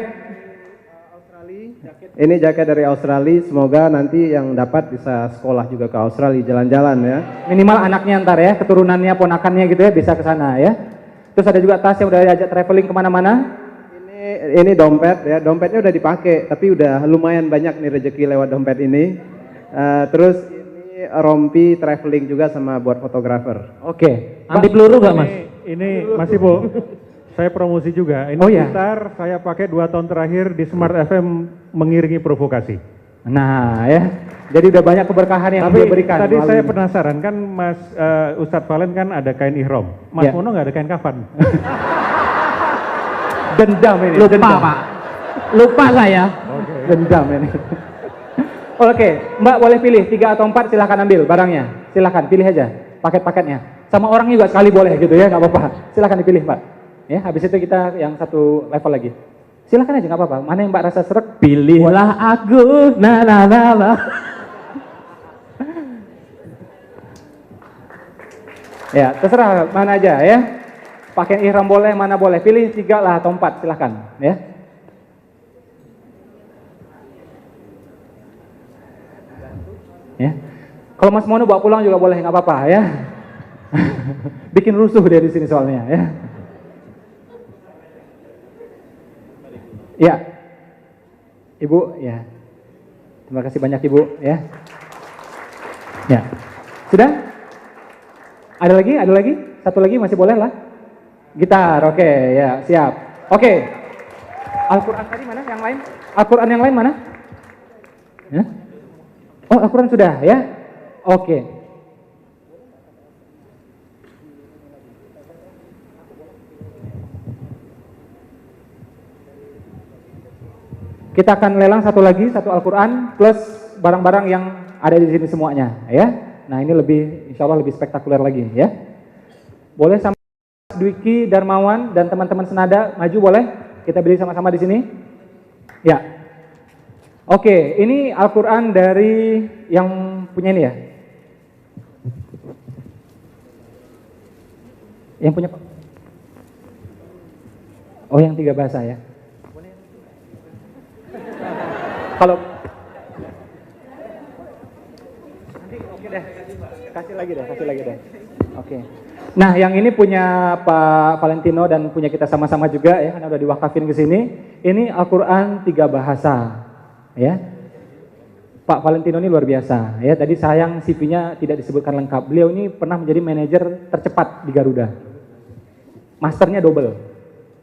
Ini jaket dari Australia, semoga nanti yang dapat bisa sekolah juga ke Australia, jalan-jalan ya. Minimal anaknya ntar ya, keturunannya, ponakannya gitu ya, bisa ke sana ya. Terus ada juga tas yang udah diajak traveling kemana-mana. Ini dompet ya, dompetnya udah dipakai, tapi udah lumayan banyak nih rezeki lewat dompet ini. Terus ini rompi traveling juga sama buat fotografer. Oke. Anti peluru nggak Mas? Ini Mas Ibu, saya promosi juga. Ini Oh, iya. gitar saya pakai 2 tahun terakhir di Smart FM mengiringi provokasi. Nah ya, jadi udah banyak keberkahan yang Tapi dia berikan. tadi melalui saya ini. penasaran kan Mas Ustadz Valen kan ada kain ihram. Mas Ya. Mono nggak ada kain kafan. Dendam ini. Lupa dendam. Pak. Lupa saya. Dendam ini. Oke, Mbak boleh pilih 3 atau 4, silahkan ambil barangnya. Silahkan pilih aja paket-paketnya. Sama orang juga sekali boleh gitu ya, nggak apa-apa. Silahkan dipilih Mbak. Ya, habis itu kita yang satu level lagi. Silahkan aja nggak apa-apa. Mana yang Mbak rasa seret? Pilihlah aku, na na na na. Ya, terserah mana aja ya. Pakai ihram boleh, mana boleh. Pilih 3 lah atau 4, silahkan ya. Ya. Kalau Mas Mono bawa pulang juga boleh, nggak apa-apa ya. Bikin rusuh dia di sini soalnya ya. Ya. Ibu, ya. Terima kasih banyak Ibu ya. Ya. Sudah? Ada lagi? Ada lagi? Satu lagi masih boleh lah. Gitar, oke, ya, siap. Oke. Al-Quran tadi mana? Yang lain? Al-Quran yang lain mana? Ya? Oh, Al-Quran sudah, ya? Oke. Kita akan lelang satu lagi, satu Al-Quran plus barang-barang yang ada di sini semuanya, ya. Nah, ini lebih, insya Allah lebih spektakuler lagi, ya. Boleh sama Dwiki, Darmawan, dan teman-teman senada maju boleh? Kita beli sama-sama di sini. Ya. Oke, ini Al-Quran dari yang punya ini ya? Yang punya Pak? Oh, yang 3 bahasa ya? Kalau nanti oke deh, kasih lagi deh. Oke. Nah, yang ini punya Pak Valentino dan punya kita sama-sama juga ya, karena udah diwakafin ke sini. Ini Al-Quran 3 bahasa, ya. Pak Valentino ini luar biasa, ya. Tadi sayang CV-nya tidak disebutkan lengkap. Beliau ini pernah menjadi manajer tercepat di Garuda, masternya double,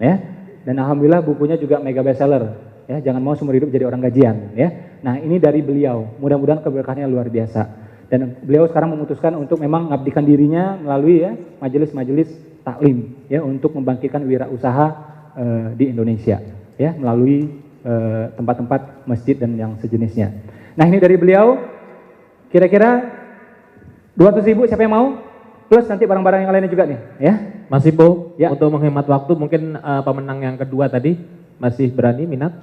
ya. Dan alhamdulillah bukunya juga mega bestseller. Ya, jangan mau seumur hidup jadi orang gajian, ya. Nah, ini dari beliau. Mudah-mudahan keberkahannya luar biasa. Dan beliau sekarang memutuskan untuk memang mengabdikan dirinya melalui ya majelis-majelis taklim ya untuk membangkitkan wirausaha di Indonesia ya melalui tempat-tempat masjid dan yang sejenisnya. Nah, ini dari beliau. Kira-kira 200.000 siapa yang mau? Plus nanti barang-barang yang lainnya juga nih, ya. Mas Ibu, Ya. untuk menghemat waktu mungkin pemenang yang kedua tadi masih berani minat?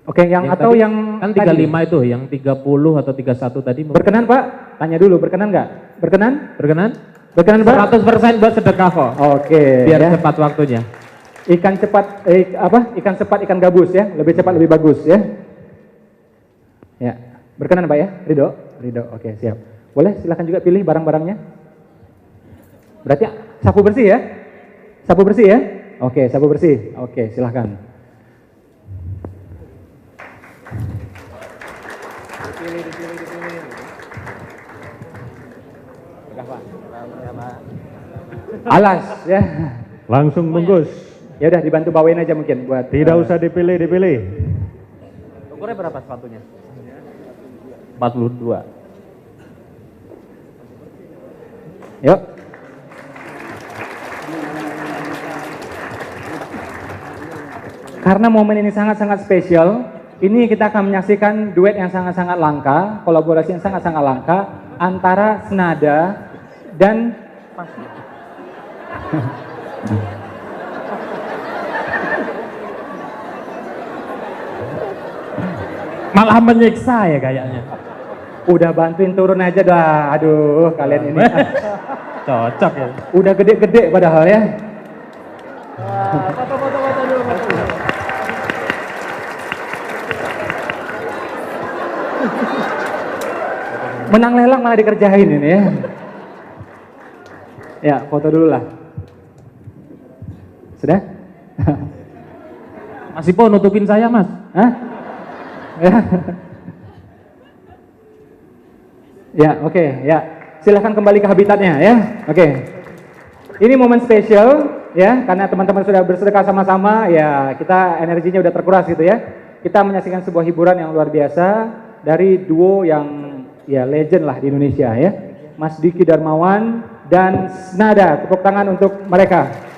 Oke, yang atau tadi, yang kan tadi? 35 itu, yang 30 atau 31 tadi. Berkenan Pak? Tanya dulu, berkenan nggak? Berkenan? Berkenan? Berkenan Pak? 100% buat sedekah kok. Oke. Biar ya. cepat waktunya. Ikan cepat, ikan cepat, ikan gabus ya, lebih cepat lebih bagus ya. Ya, berkenan Pak ya, Ridho, oke siap. Boleh silahkan juga pilih barang-barangnya. Berarti sapu bersih ya, sapu bersih ya. Oke, sapu bersih, oke silahkan. Alas ya. Langsung bungkus. Ya udah dibantu bawain aja mungkin buat. Tidak usah dipilih. Ukurnya berapa sepatunya? 42. Yuk. Karena momen ini sangat-sangat spesial, ini kita akan menyaksikan duet yang sangat-sangat langka, kolaborasi yang sangat-sangat langka antara Senada dan Malah menyiksa ya kayaknya. udah bantuin turun aja dah. Aduh, kalian ini Cocok ya. udah gede-gede padahal ya. Menang lelang malah dikerjain ini ya. Ya, foto dulu lah. Sudah? Masih po nutupin saya mas. Hah? Ya. Ya, oke, ya. Silahkan kembali ke habitatnya ya. Oke. Ini momen spesial ya, karena teman-teman sudah bersedekah sama-sama, ya kita energinya udah terkuras gitu ya. Kita menyaksikan sebuah hiburan yang luar biasa dari duo yang ya legend lah di Indonesia ya. Mas Diki Darmawan dan Senada. Tepuk tangan untuk mereka.